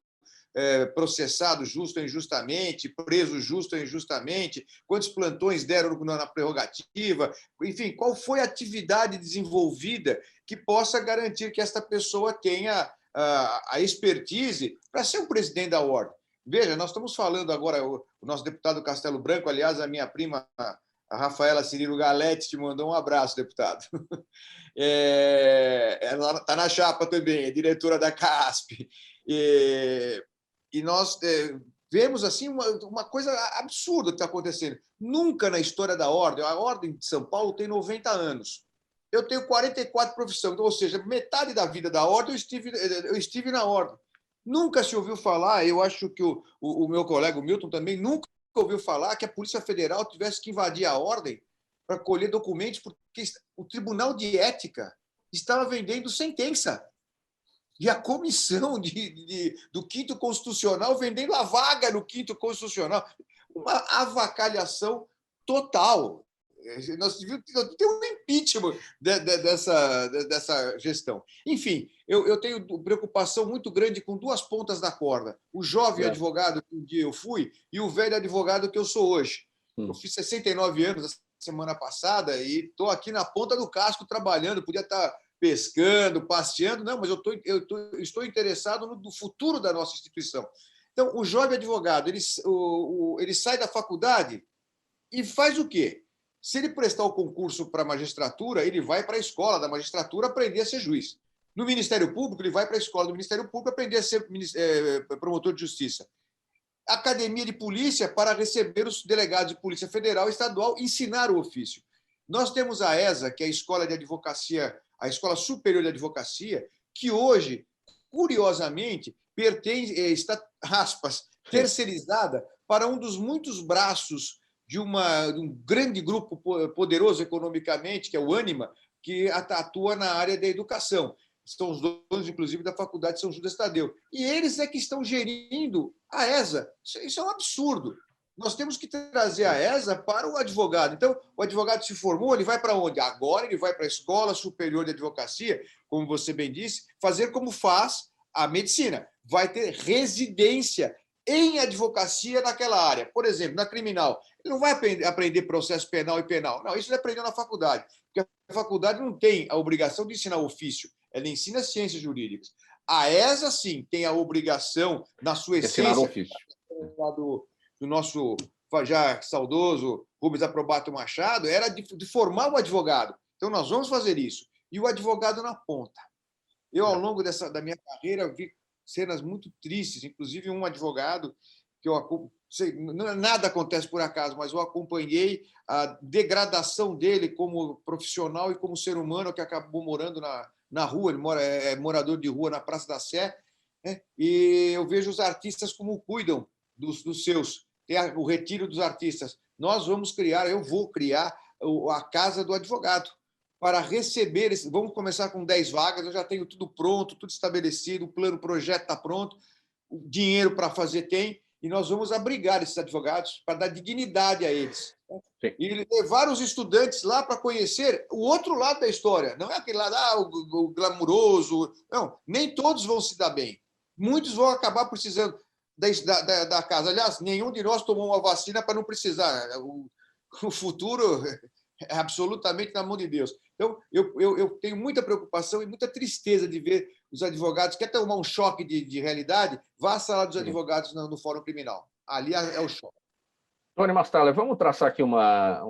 processado justo ou injustamente, preso justo ou injustamente, quantos plantões deram na prerrogativa, enfim, qual foi a atividade desenvolvida que possa garantir que esta pessoa tenha a expertise para ser um presidente da ordem. Veja, nós estamos falando agora, o nosso deputado Castelo Branco, aliás, a minha prima, a Rafaela Cirilo Galete, te mandou um abraço, deputado. Ela está na chapa também, é diretora da CASP. E nós vemos assim uma coisa absurda que está acontecendo. Nunca na história da ordem, a Ordem de São Paulo tem 90 anos. Eu tenho 44 profissões, ou seja, metade da vida da ordem eu estive na ordem. Nunca se ouviu falar, eu acho que o meu colega o Milton também nunca ouviu falar que a Polícia Federal tivesse que invadir a ordem para colher documentos, porque o Tribunal de Ética estava vendendo sentença. E a comissão do 5º Constitucional vendendo a vaga no 5º Constitucional. Uma avacalhação total. Nós tivemos um impeachment dessa gestão. Enfim, eu tenho preocupação muito grande com duas pontas da corda. O jovem advogado que um dia eu fui e o velho advogado que eu sou hoje. Eu fiz 69 anos a semana passada e estou aqui na ponta do casco trabalhando, podia estar pescando, passeando, não, mas eu estou interessado no futuro da nossa instituição. Então, o jovem advogado, ele sai da faculdade e faz o quê? Se ele prestar o concurso para a magistratura, ele vai para a escola da magistratura aprender a ser juiz. No Ministério Público, ele vai para a escola do Ministério Público aprender a ser promotor de justiça. Academia de Polícia para receber os delegados de Polícia Federal e Estadual e ensinar o ofício. Nós temos a ESA, que é a Escola de Advocacia, a Escola Superior de Advocacia, que hoje, curiosamente, está, aspas, terceirizada para um dos muitos braços de um grande grupo poderoso economicamente, que é o Ânima, que atua na área da educação. São os donos, inclusive, da Faculdade de São Judas Tadeu. E eles é que estão gerindo a ESA. Isso é um absurdo. Nós temos que trazer a ESA para o advogado. Então, o advogado se formou, ele vai para onde? Agora ele vai para a Escola Superior de Advocacia, como você bem disse, fazer como faz a medicina. Vai ter residência em advocacia naquela área. Por exemplo, na criminal. Ele não vai aprender processo penal e penal. Não, isso ele aprendeu na faculdade. Porque a faculdade não tem a obrigação de ensinar ofício. Ela ensina ciências jurídicas. A ESA, sim, tem a obrigação, na sua essência, ensinar ofício. Do nosso já saudoso Rubens Aprobato Machado, era de formar o advogado. Então, nós vamos fazer isso. E o advogado na ponta. Eu, ao longo da minha carreira, vi cenas muito tristes, inclusive um advogado que nada acontece por acaso, mas eu acompanhei a degradação dele como profissional e como ser humano, que acabou morando na rua, ele é morador de rua na Praça da Sé, né? E eu vejo os artistas como cuidam dos seus, tem o retiro dos artistas. Eu vou criar a Casa do Advogado, para receber, vamos começar com 10 vagas, eu já tenho tudo pronto, tudo estabelecido, o plano, o projeto está pronto, o dinheiro para fazer tem, e nós vamos abrigar esses advogados para dar dignidade a eles. Sim. E levar os estudantes lá para conhecer o outro lado da história, não é aquele lado, o glamuroso, não, nem todos vão se dar bem, muitos vão acabar precisando da casa. Aliás, nenhum de nós tomou uma vacina para não precisar. O futuro É absolutamente na mão de Deus. Então, eu tenho muita preocupação e muita tristeza de ver os advogados. Quer tomar um choque de realidade? Vá à sala dos advogados no Fórum Criminal. Ali é o choque. Tony Mastalha, vamos traçar aqui uma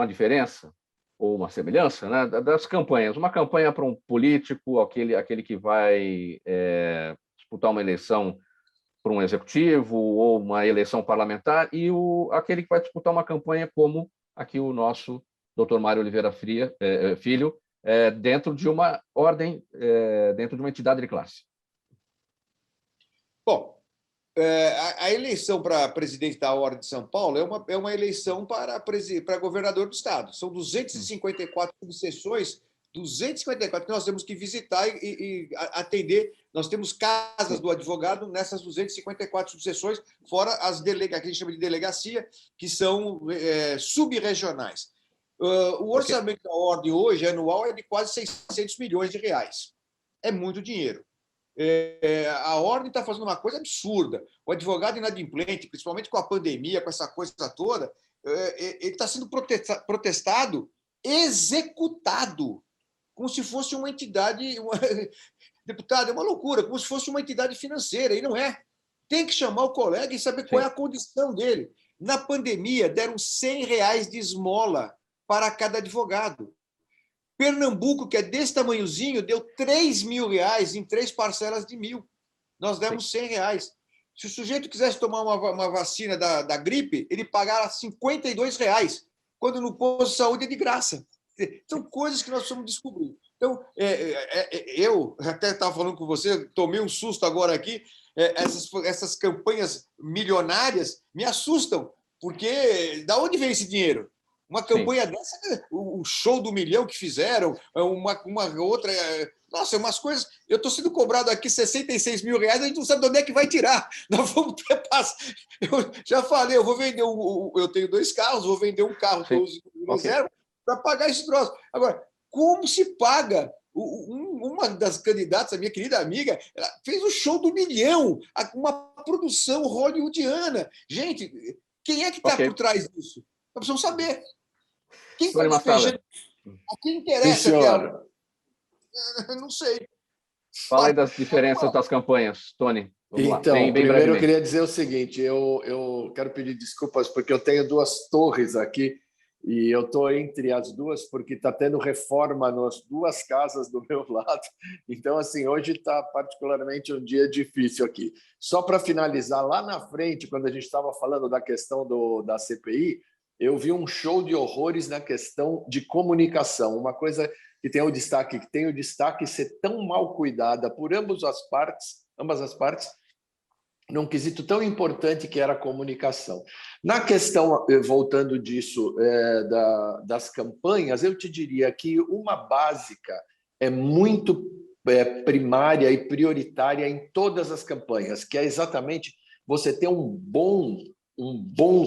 diferença ou uma semelhança, né, das campanhas. Uma campanha para um político, aquele que vai disputar uma eleição para um executivo ou uma eleição parlamentar, e aquele que vai disputar uma campanha como aqui o nosso Dr. Mário Oliveira Filho, dentro de uma ordem, dentro de uma entidade de classe. Bom, a eleição para presidente da Ordem de São Paulo é uma eleição para governador do estado. São 254 subseções, 254 que nós temos que visitar e atender. Nós temos casas do advogado nessas 254 subseções, fora as que a gente chama de delegacia, que são subregionais. O orçamento da Ordem hoje, anual, é de quase 600 milhões de reais. É muito dinheiro. A Ordem está fazendo uma coisa absurda. O advogado inadimplente, principalmente com a pandemia, com essa coisa toda, ele está sendo protestado, executado, como se fosse uma entidade... Deputado, é uma loucura, como se fosse uma entidade financeira, e não é. Tem que chamar o colega e saber qual é a condição dele. Na pandemia, deram R$100 de esmola para cada advogado. Pernambuco, que é desse tamanhozinho, deu R$3.000 em 3 parcelas de 1.000. Nós demos R$100. Se o sujeito quisesse tomar uma vacina da gripe, ele pagava R$52, quando no posto de saúde é de graça. São coisas que nós precisamos descobrir. Então, eu até estava falando com você, tomei um susto agora aqui, essas campanhas milionárias me assustam, porque da onde vem esse dinheiro? Uma campanha dessa, o show do milhão que fizeram, uma outra... Nossa, umas coisas... Eu estou sendo cobrado aqui R$66 mil, a gente não sabe de onde é que vai tirar. Nós vamos ter paz. Eu já falei, eu vou vender eu tenho 2 carros, vou vender um carro que eu uso em reserva para pagar esse troço. Agora, como se paga? Uma das candidatas, a minha querida amiga, ela fez o show do milhão, uma produção hollywoodiana. Gente, quem é que está por trás disso? Nós precisamos saber. Quem está despejando? A quem interessa? Não sei. Fala aí das diferenças das campanhas, Tony. Então, primeiro eu queria dizer o seguinte, eu quero pedir desculpas porque eu tenho 2 torres aqui e eu estou entre as 2 porque está tendo reforma nas 2 casas do meu lado. Então, assim, hoje está particularmente um dia difícil aqui. Só para finalizar, lá na frente, quando a gente estava falando da questão da CPI, eu vi um show de horrores na questão de comunicação, uma coisa que tem o destaque ser tão mal cuidada por ambas as partes, num quesito tão importante que era a comunicação. Na questão, voltando disso, das campanhas, eu te diria que uma básica é muito primária e prioritária em todas as campanhas, que é exatamente você ter um bom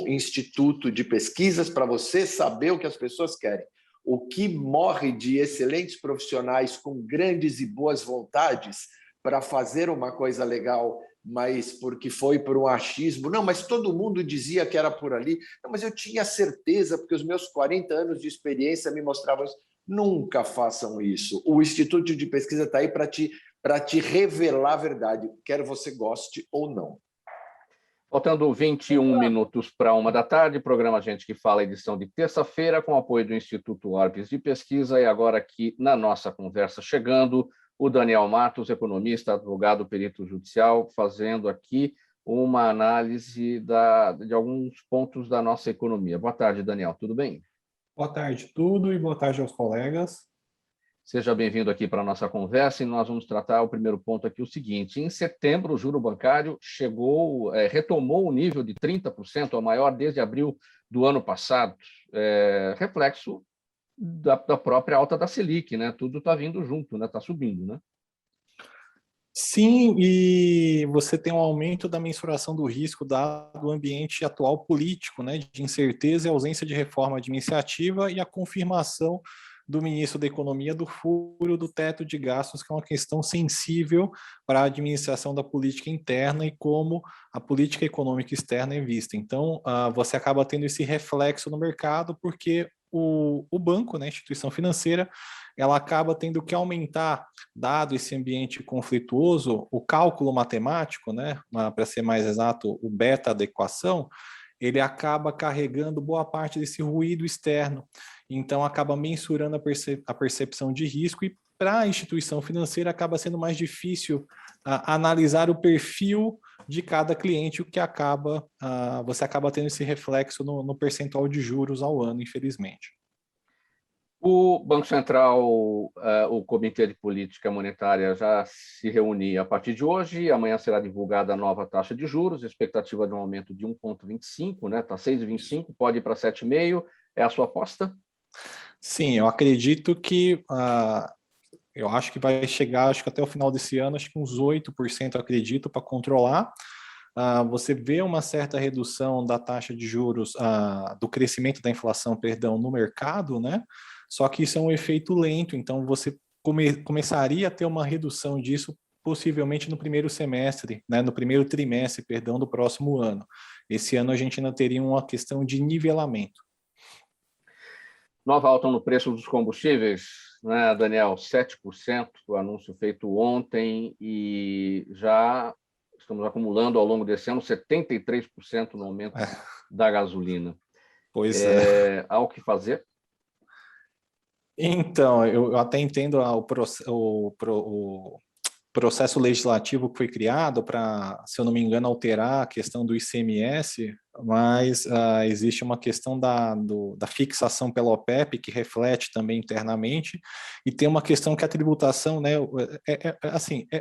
instituto de pesquisas para você saber o que as pessoas querem. O que morre de excelentes profissionais com grandes e boas vontades para fazer uma coisa legal, mas porque foi por um achismo. Não, mas todo mundo dizia que era por ali. Não, mas eu tinha certeza, porque os meus 40 anos de experiência me mostravam isso. Nunca façam isso. O Instituto de Pesquisa está aí para te revelar a verdade, quer você goste ou não. Faltando 21 minutos para 13h, programa Gente que Fala, edição de terça-feira, com apoio do Instituto Orbis de Pesquisa. E agora aqui na nossa conversa, chegando o Daniel Matos, economista, advogado, perito judicial, fazendo aqui uma análise de alguns pontos da nossa economia. Boa tarde, Daniel, tudo bem? Boa tarde, tudo, e boa tarde aos colegas. Seja bem-vindo aqui para a nossa conversa e nós vamos tratar o primeiro ponto aqui, o seguinte: em setembro, o juro bancário retomou o nível de 30%, o maior desde abril do ano passado, reflexo da própria alta da Selic, né? Tudo está vindo junto, né? Está subindo, né? Sim, e você tem um aumento da mensuração do risco dado o ambiente atual político, né? De incerteza e ausência de reforma administrativa e a confirmação do ministro da Economia do furo do teto de gastos, que é uma questão sensível para a administração da política interna e como a política econômica externa é vista. Então, você acaba tendo esse reflexo no mercado, porque o banco, né, a instituição financeira, ela acaba tendo que aumentar, dado esse ambiente conflituoso, o cálculo matemático, né, para ser mais exato, o beta-adequação, ele acaba carregando boa parte desse ruído externo. Então, acaba mensurando a percepção de risco e, para a instituição financeira, acaba sendo mais difícil analisar o perfil de cada cliente, o que você acaba tendo esse reflexo no percentual de juros ao ano, infelizmente. O Banco Central, o Comitê de Política Monetária já se reunia a partir de hoje. Amanhã será divulgada a nova taxa de juros, expectativa de um aumento de 1,25, né? Está 6,25, pode ir para 7,5. É a sua aposta? Sim, eu acredito que eu acho que vai chegar, acho que até o final desse ano, acho que uns 8%, acredito, para controlar. Você vê uma certa redução da taxa de juros, do crescimento da inflação, perdão, no mercado, né? Só que isso é um efeito lento, então você começaria a ter uma redução disso possivelmente no primeiro semestre, né? No primeiro trimestre, perdão, do próximo ano. Esse ano a gente ainda teria uma questão de nivelamento. Nova alta no preço dos combustíveis, né, Daniel? 7%, o anúncio feito ontem, e já estamos acumulando ao longo desse ano 73% no aumento da gasolina. Pois é. Há o que fazer? Então, eu até entendo o processo legislativo que foi criado para, se eu não me engano, alterar a questão do ICMS, mas existe uma questão da fixação pela OPEP, que reflete também internamente, e tem uma questão que a tributação, né,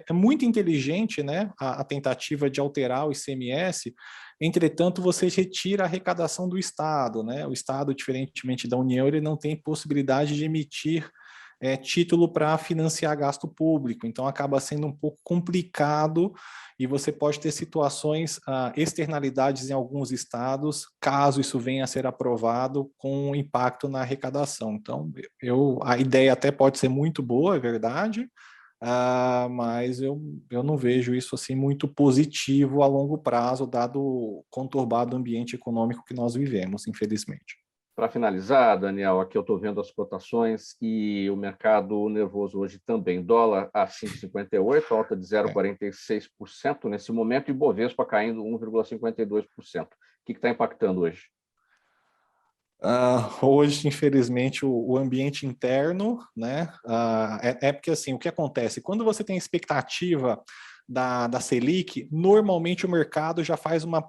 é muito inteligente, né, a tentativa de alterar o ICMS. Entretanto, você retira a arrecadação do Estado, né? O Estado, diferentemente da União, ele não tem possibilidade de emitir título para financiar gasto público, então acaba sendo um pouco complicado e você pode ter situações, externalidades em alguns estados, caso isso venha a ser aprovado com impacto na arrecadação. Então, a ideia até pode ser muito boa, é verdade, mas eu não vejo isso assim muito positivo a longo prazo, dado o conturbado ambiente econômico que nós vivemos, infelizmente. Para finalizar, Daniel, aqui eu estou vendo as cotações e o mercado nervoso hoje também. Dólar a 5,58, alta de 0,46% nesse momento, e Bovespa caindo 1,52%. O que está impactando hoje? Hoje, infelizmente, o ambiente interno, né? Porque assim, o que acontece? Quando você tem expectativa da Selic, normalmente o mercado já faz uma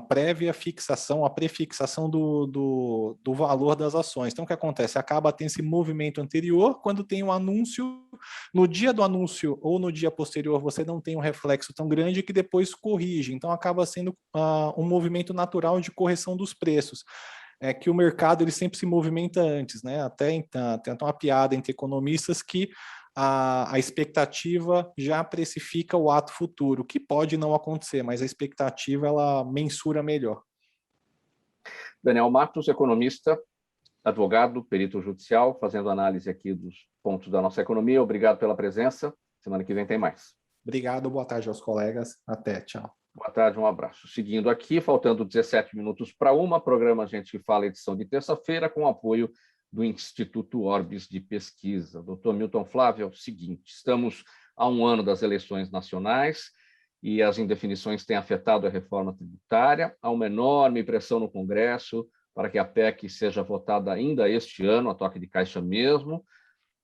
prévia fixação, a prefixação do valor das ações. Então, o que acontece? Acaba tendo esse movimento anterior, quando tem um anúncio, no dia do anúncio ou no dia posterior, você não tem um reflexo tão grande que depois corrige. Então, acaba sendo um movimento natural de correção dos preços. É que o mercado ele sempre se movimenta antes, né? Até então, tem uma piada entre economistas que a expectativa já precifica o ato futuro, que pode não acontecer, mas a expectativa ela mensura melhor. Daniel Matos, economista, advogado, perito judicial, fazendo análise aqui dos pontos da nossa economia. Obrigado pela presença. Semana que vem tem mais. Obrigado, boa tarde aos colegas. Até, tchau. Boa tarde, um abraço. Seguindo aqui, faltando 17 minutos para uma, programa Gente que Fala, edição de terça-feira, com apoio do Instituto Orbis de Pesquisa. Doutor Milton Flávio, é o seguinte: estamos a um ano das eleições nacionais e as indefinições têm afetado a reforma tributária. Há uma enorme pressão no Congresso para que a PEC seja votada ainda este ano, a toque de caixa mesmo,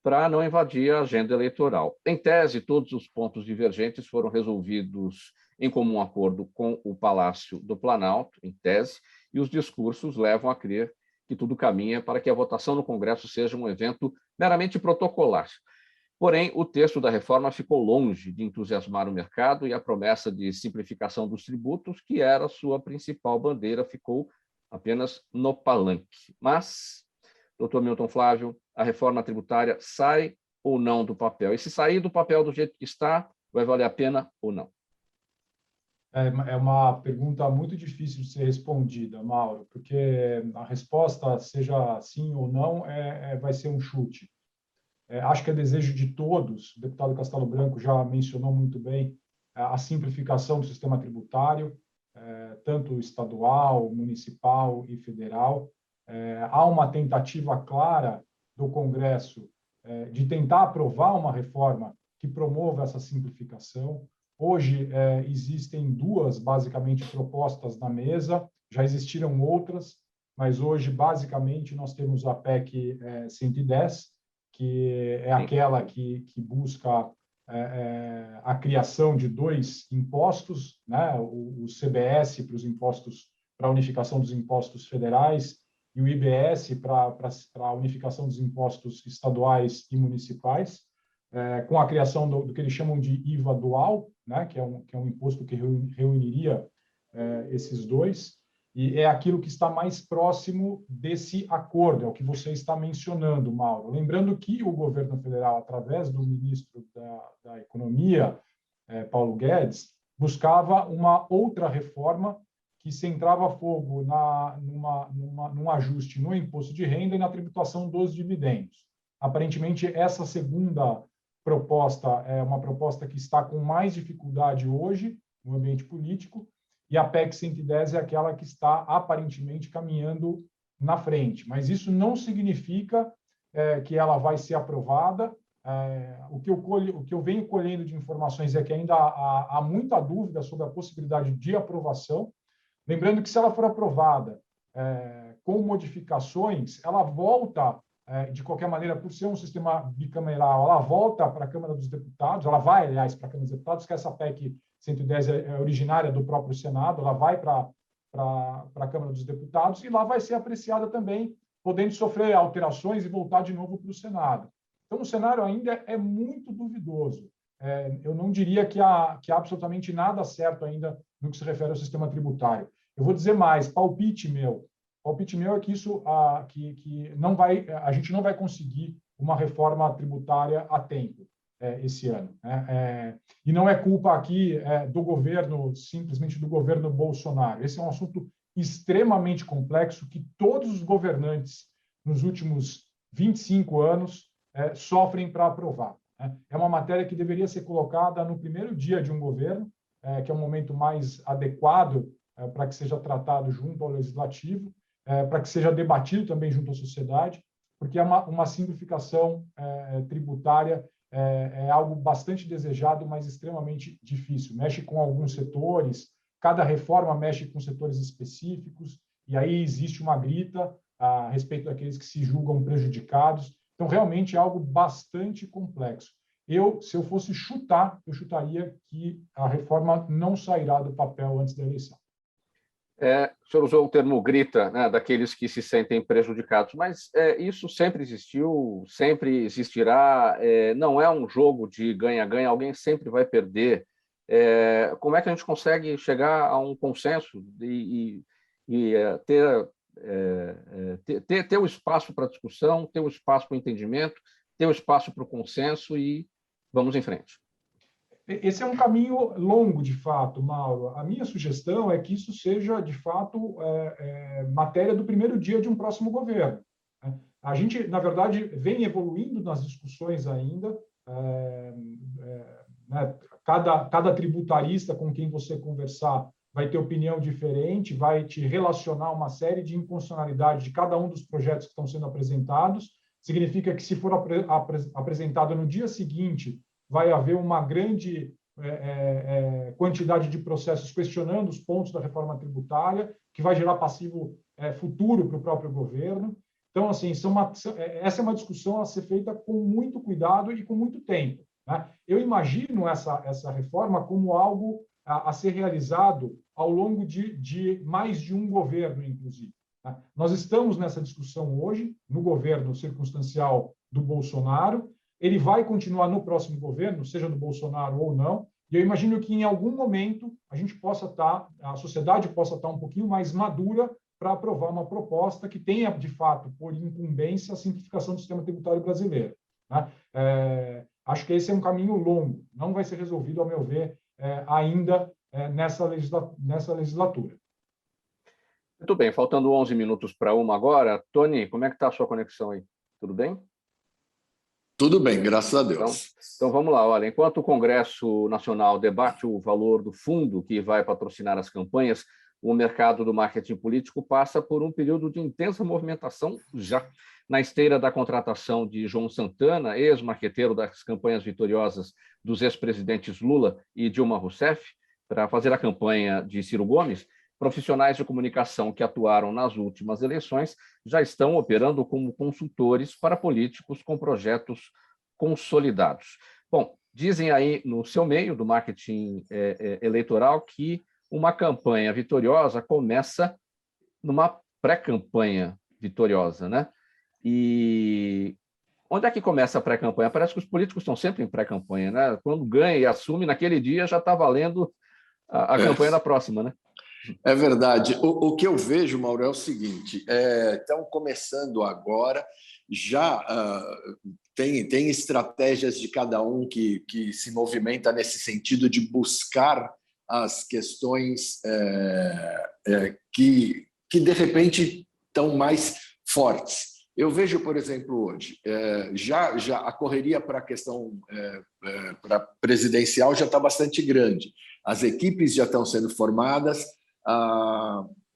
para não invadir a agenda eleitoral. Em tese, todos os pontos divergentes foram resolvidos em comum acordo com o Palácio do Planalto, em tese, e os discursos levam a crer que tudo caminha para que a votação no Congresso seja um evento meramente protocolar. Porém, o texto da reforma ficou longe de entusiasmar o mercado e a promessa de simplificação dos tributos, que era sua principal bandeira, ficou apenas no palanque. Mas, doutor Milton Flávio, a reforma tributária sai ou não do papel? E se sair do papel do jeito que está, vai valer a pena ou não? É uma pergunta muito difícil de ser respondida, Mauro, porque a resposta, seja sim ou não, vai ser um chute. Acho que é desejo de todos, o deputado Castelo Branco já mencionou muito bem, a simplificação do sistema tributário, tanto estadual, municipal e federal. há uma tentativa clara do Congresso de tentar aprovar uma reforma que promova essa simplificação. Hoje existem duas, basicamente, propostas na mesa, já existiram outras, mas hoje, basicamente, nós temos a PEC 110, que é aquela que busca a criação de 2 impostos, né? O CBS para os impostos, para a unificação dos impostos federais, e o IBS para a unificação dos impostos estaduais e municipais, com a criação do que eles chamam de IVA dual, né? Que é um imposto que reuniria esses dois, e é aquilo que está mais próximo desse acordo, é o que você está mencionando, Mauro. Lembrando que o governo federal, através do ministro da Economia, Paulo Guedes, buscava uma outra reforma que centrava fogo num ajuste no imposto de renda e na tributação dos dividendos. Aparentemente, essa segunda proposta é uma proposta que está com mais dificuldade hoje no ambiente político, e a PEC 110 é aquela que está aparentemente caminhando na frente. Mas isso não significa que ela vai ser aprovada. O que eu venho colhendo de informações é que ainda há muita dúvida sobre a possibilidade de aprovação. Lembrando que, se ela for aprovada com modificações, ela volta, de qualquer maneira, por ser um sistema bicameral, ela volta para a Câmara dos Deputados, ela vai, aliás, para a Câmara dos Deputados, que essa PEC 110 é originária do próprio Senado, ela vai para a Câmara dos Deputados e lá vai ser apreciada também, podendo sofrer alterações e voltar de novo para o Senado. Então, o cenário ainda é muito duvidoso. Eu não diria que há absolutamente nada certo ainda no que se refere ao sistema tributário. Eu vou dizer mais, palpite meu é que que não vai, a gente não vai conseguir uma reforma tributária a tempo esse ano. E não é culpa aqui do governo, simplesmente do governo Bolsonaro. Esse é um assunto extremamente complexo que todos os governantes nos últimos 25 anos sofrem para aprovar. É uma matéria que deveria ser colocada no primeiro dia de um governo, que é o momento mais adequado para que seja tratado junto ao Legislativo, para que seja debatido também junto à sociedade, porque é uma simplificação tributária, é algo bastante desejado, mas extremamente difícil. Mexe com alguns setores, cada reforma mexe com setores específicos, e aí existe uma grita a respeito daqueles que se julgam prejudicados. Então, realmente é algo bastante complexo. Se eu fosse chutar, eu chutaria que a reforma não sairá do papel antes da eleição. O senhor usou o termo grita, né, daqueles que se sentem prejudicados, mas isso sempre existiu, sempre existirá, não é um jogo de ganha-ganha, alguém sempre vai perder. Como é que a gente consegue chegar a um consenso e ter o espaço para discussão, ter o espaço para o entendimento, ter o espaço para o consenso e vamos em frente? Esse é um caminho longo, de fato, Mauro. A minha sugestão é que isso seja, de fato, matéria do primeiro dia de um próximo governo. A gente, na verdade, vem evoluindo nas discussões ainda. Cada tributarista com quem você conversar vai ter opinião diferente, vai te relacionar uma série de inconstitucionalidades de cada um dos projetos que estão sendo apresentados. Significa que, se for apresentado no dia seguinte, vai haver uma grande quantidade de processos questionando os pontos da reforma tributária, que vai gerar passivo futuro para o próprio governo. Então, assim, essa é uma discussão a ser feita com muito cuidado e com muito tempo, né? Eu imagino essa reforma como algo a ser realizado ao longo de mais de um governo, inclusive, né? Nós estamos nessa discussão hoje, no governo circunstancial do Bolsonaro. Ele vai continuar no próximo governo, seja do Bolsonaro ou não, e eu imagino que, em algum momento, a sociedade possa estar um pouquinho mais madura para aprovar uma proposta que tenha, de fato, por incumbência, a simplificação do sistema tributário brasileiro, né? Acho que esse é um caminho longo, não vai ser resolvido, ao meu ver, ainda nessa legislatura. Muito bem, faltando 11 minutos para uma agora. Tony, como é que está a sua conexão aí? Tudo bem? Tudo bem, graças a Deus. Então vamos lá. Olha, enquanto o Congresso Nacional debate o valor do fundo que vai patrocinar as campanhas, o mercado do marketing político passa por um período de intensa movimentação já. Na esteira da contratação de João Santana, ex-marqueteiro das campanhas vitoriosas dos ex-presidentes Lula e Dilma Rousseff, para fazer a campanha de Ciro Gomes, profissionais de comunicação que atuaram nas últimas eleições já estão operando como consultores para políticos com projetos consolidados. Bom, dizem aí no seu meio do marketing eleitoral que uma campanha vitoriosa começa numa pré-campanha vitoriosa, né? E onde é que começa a pré-campanha? Parece que os políticos estão sempre em pré-campanha, né? Quando ganha e assume, naquele dia já está valendo a campanha da próxima, né? É verdade. O que eu vejo, Mauro, é o seguinte: estão começando agora, já tem estratégias de cada um que se movimenta nesse sentido de buscar as questões que de repente estão mais fortes. Eu vejo, por exemplo, hoje, já a correria para a questão para presidencial já está bastante grande. As equipes já estão sendo formadas,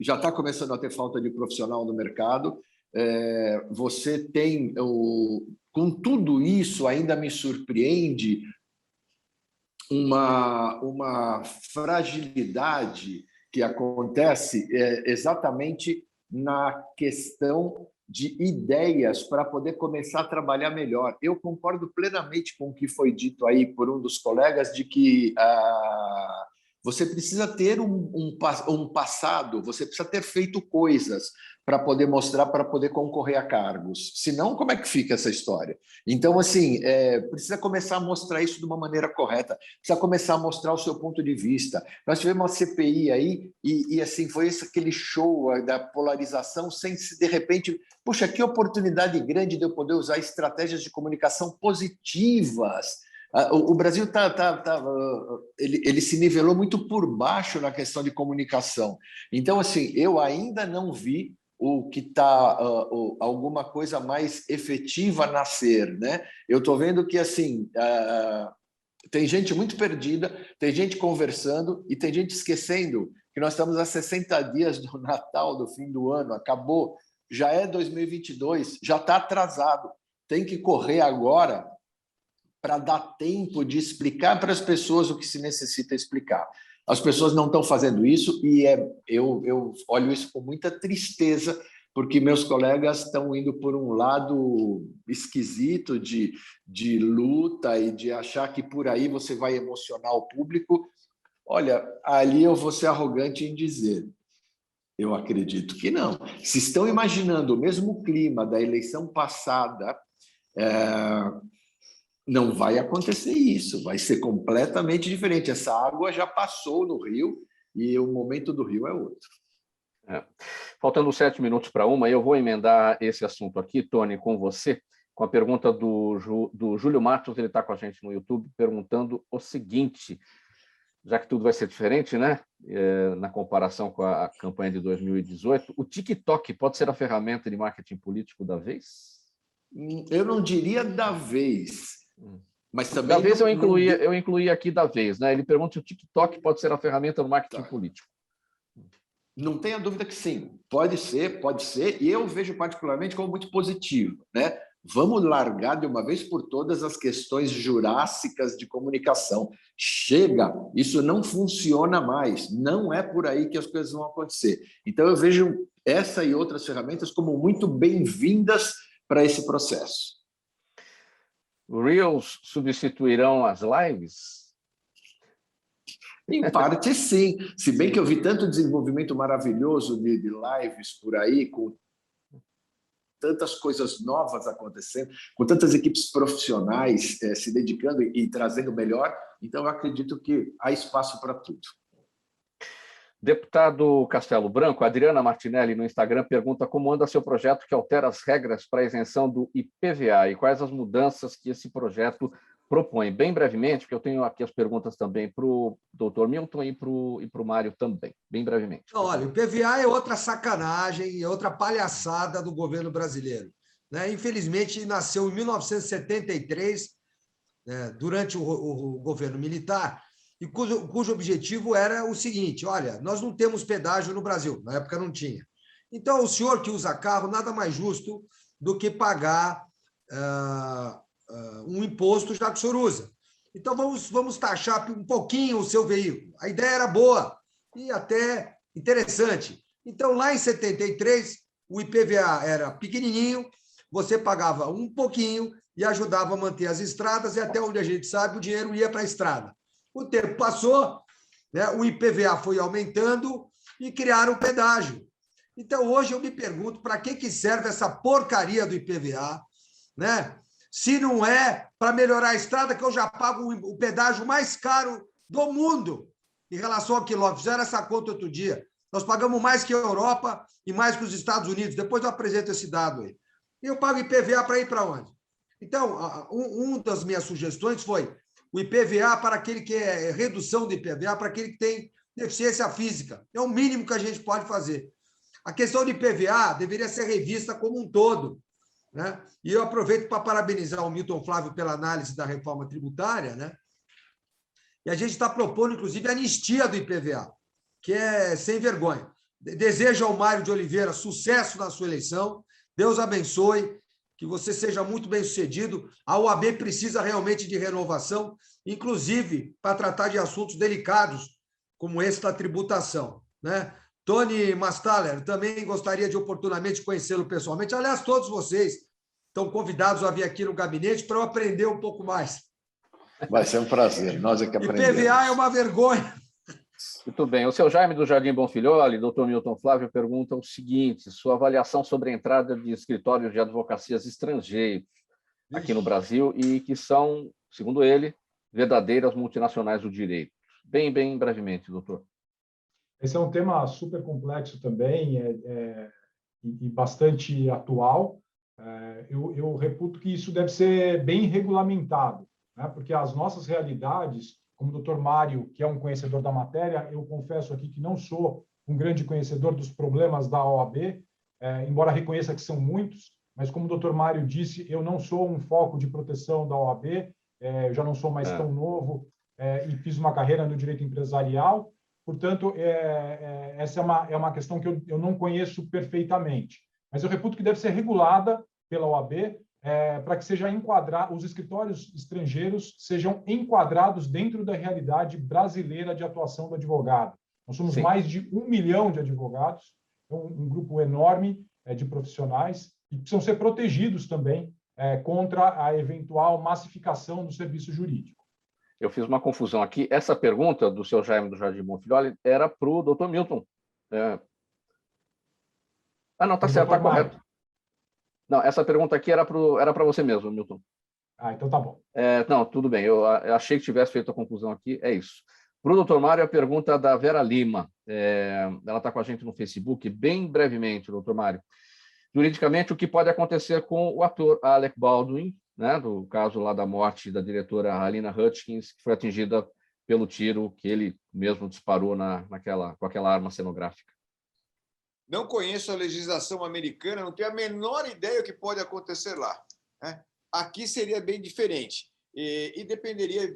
já está começando a ter falta de profissional no mercado. Você tem, com tudo isso, ainda me surpreende uma fragilidade que acontece exatamente na questão de ideias para poder começar a trabalhar melhor. Eu concordo plenamente com o que foi dito aí por um dos colegas de que você precisa ter um passado, você precisa ter feito coisas para poder mostrar, para poder concorrer a cargos. Senão, como é que fica essa história? Então, assim, precisa começar a mostrar isso de uma maneira correta, precisa começar a mostrar o seu ponto de vista. Nós tivemos uma CPI aí e assim, foi aquele show da polarização sem se, de repente, puxa, que oportunidade grande de eu poder usar estratégias de comunicação positivas. O Brasil ele se nivelou muito por baixo na questão de comunicação. Então, assim, eu ainda não vi o que está alguma coisa mais efetiva a nascer, né? Eu estou vendo que assim tem gente muito perdida, tem gente conversando e tem gente esquecendo que nós estamos a 60 dias do Natal, do fim do ano, acabou, já é 2022, já está atrasado, tem que correr agora para dar tempo de explicar para as pessoas o que se necessita explicar. As pessoas não estão fazendo isso e eu olho isso com muita tristeza, porque meus colegas estão indo por um lado esquisito de luta e de achar que por aí você vai emocionar o público. Olha, ali eu vou ser arrogante em dizer, eu acredito que não. Se estão imaginando o mesmo clima da eleição passada, não vai acontecer isso, vai ser completamente diferente. Essa água já passou no Rio e o momento do Rio é outro. Faltando 7 minutos para 1, eu vou emendar esse assunto aqui, Tony, com você, com a pergunta do Júlio Matos, ele está com a gente no YouTube, perguntando o seguinte, já que tudo vai ser diferente, né? Na comparação com a campanha de 2018, o TikTok pode ser a ferramenta de marketing político da vez? Eu não diria da vez. Mas também da vez eu incluí aqui da vez, né? Ele pergunta se o TikTok pode ser a ferramenta do marketing político. Não tenha dúvida que sim, pode ser, e eu vejo particularmente como muito positivo, né? Vamos largar de uma vez por todas as questões jurássicas de comunicação. Chega, isso não funciona mais, não é por aí que as coisas vão acontecer. Então eu vejo essa e outras ferramentas como muito bem-vindas para esse processo. Reels substituirão as lives? Em parte, sim. Se bem que eu vi tanto desenvolvimento maravilhoso de lives por aí, com tantas coisas novas acontecendo, com tantas equipes profissionais se dedicando e trazendo melhor, então eu acredito que há espaço para tudo. Deputado Castelo Branco, Adriana Martinelli no Instagram pergunta como anda seu projeto que altera as regras para a isenção do IPVA e quais as mudanças que esse projeto propõe. Bem brevemente, porque eu tenho aqui as perguntas também para o doutor Milton e para o Mário também, bem brevemente. Olha, o IPVA é outra sacanagem, é outra palhaçada do governo brasileiro, né? Infelizmente, nasceu em 1973, né, durante o governo militar, e cujo objetivo era o seguinte: olha, nós não temos pedágio no Brasil, na época não tinha. Então, o senhor que usa carro, nada mais justo do que pagar um imposto, já que o senhor usa. Então, vamos taxar um pouquinho o seu veículo. A ideia era boa e até interessante. Então, lá em 73, o IPVA era pequenininho, você pagava um pouquinho e ajudava a manter as estradas, e até onde a gente sabe, o dinheiro ia para a estrada. O tempo passou, né, o IPVA foi aumentando e criaram o pedágio. Então, hoje eu me pergunto para que serve essa porcaria do IPVA, né? Se não é para melhorar a estrada, que eu já pago o pedágio mais caro do mundo em relação ao quilômetro. Fizeram essa conta outro dia. Nós pagamos mais que a Europa e mais que os Estados Unidos. Depois eu apresento esse dado aí. E eu pago IPVA para ir para onde? Então, uma das minhas sugestões foi o IPVA para aquele que é redução do IPVA, para aquele que tem deficiência física. É o mínimo que a gente pode fazer. A questão do IPVA deveria ser revista como um todo, né? E eu aproveito para parabenizar o Milton Flávio pela análise da reforma tributária, né? E a gente está propondo, inclusive, a anistia do IPVA, que é sem vergonha. Desejo ao Mário de Oliveira sucesso na sua eleição, Deus abençoe, que você seja muito bem-sucedido. A OAB precisa realmente de renovação, inclusive para tratar de assuntos delicados, como esse da tributação, né? Tony Mastaler, também gostaria de oportunamente conhecê-lo pessoalmente. Aliás, todos vocês estão convidados a vir aqui no gabinete para eu aprender um pouco mais. Vai ser um prazer, nós é que aprendemos. IPVA é uma vergonha. Muito bem. O seu Jaime do Jardim Bonfilholi, doutor Milton Flávio, pergunta o seguinte: sua avaliação sobre a entrada de escritórios de advocacias estrangeiros aqui no Brasil e que são, segundo ele, verdadeiras multinacionais do direito. Bem brevemente, doutor. Esse é um tema super complexo também e bastante atual. Eu reputo que isso deve ser bem regulamentado, né? Porque as nossas realidades, como o doutor Mário, que é um conhecedor da matéria, eu confesso aqui que não sou um grande conhecedor dos problemas da OAB, embora reconheça que são muitos, mas como o doutor Mário disse, eu não sou um foco de proteção da OAB, eu já não sou mais tão novo e fiz uma carreira no direito empresarial. Portanto, essa é uma questão que eu não conheço perfeitamente. Mas eu reputo que deve ser regulada pela OAB para que seja os escritórios estrangeiros sejam enquadrados dentro da realidade brasileira de atuação do advogado. Nós somos mais de 1 milhão de advogados, um grupo enorme de profissionais, e precisam ser protegidos também contra a eventual massificação do serviço jurídico. Eu fiz uma confusão aqui. Essa pergunta do seu Jaime do Jardim Bonfilholi era para o doutor Milton. Não, está certo, está correto. Não, essa pergunta aqui era para você mesmo, Milton. Então tá bom. Não, tudo bem. Eu achei que tivesse feito a conclusão aqui. É isso. Para o doutor Mário, a pergunta da Vera Lima. Ela está com a gente no Facebook. Bem brevemente, doutor Mário. Juridicamente, o que pode acontecer com o ator Alec Baldwin, né, do caso lá da morte da diretora Halyna Hutchins, que foi atingida pelo tiro que ele mesmo disparou com aquela arma cenográfica? Não conheço a legislação americana, não tenho a menor ideia do que pode acontecer lá, né? Aqui seria bem diferente. E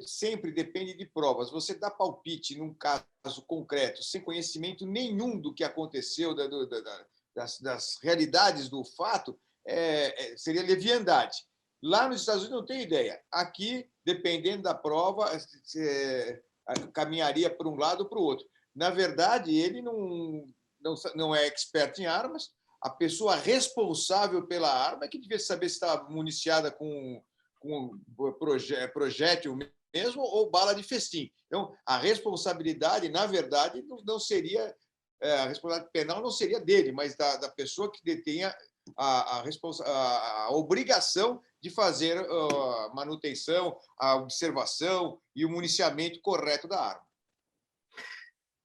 sempre depende de provas. Você dá palpite num caso concreto, sem conhecimento nenhum do que aconteceu, das realidades do fato, seria leviandade. Lá nos Estados Unidos não tem ideia. Aqui, dependendo da prova, caminharia para um lado ou para o outro. Na verdade, ele não é expert em armas. A pessoa responsável pela arma é que devia saber se está municiada com projétil mesmo ou bala de festim. Então, a responsabilidade, na verdade, não seria... a responsabilidade penal não seria dele, mas da pessoa que detenha a obrigação de fazer a manutenção, a observação e o municiamento correto da arma.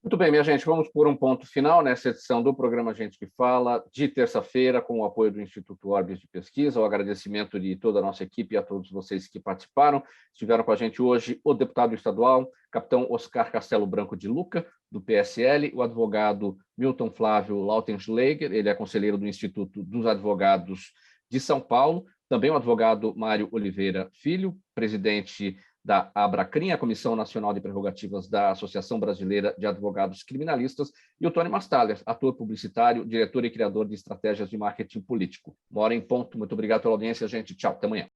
Muito bem, minha gente, vamos pôr um ponto final nessa edição do programa Gente que Fala, de terça-feira, com o apoio do Instituto Orbis de Pesquisa, o agradecimento de toda a nossa equipe e a todos vocês que participaram. Estiveram com a gente hoje o deputado estadual, capitão Oscar Castelo Branco de Luca, do PSL, o advogado Milton Flávio Lautenschläger, ele é conselheiro do Instituto dos Advogados de São Paulo, também o advogado Mário Oliveira Filho, presidente da Abracrim, a Comissão Nacional de Prerrogativas da Associação Brasileira de Advogados Criminalistas, e o Tony Mastaler, ator publicitário, diretor e criador de estratégias de marketing político. Uma hora em ponto. Muito obrigado pela audiência, gente. Tchau, até amanhã.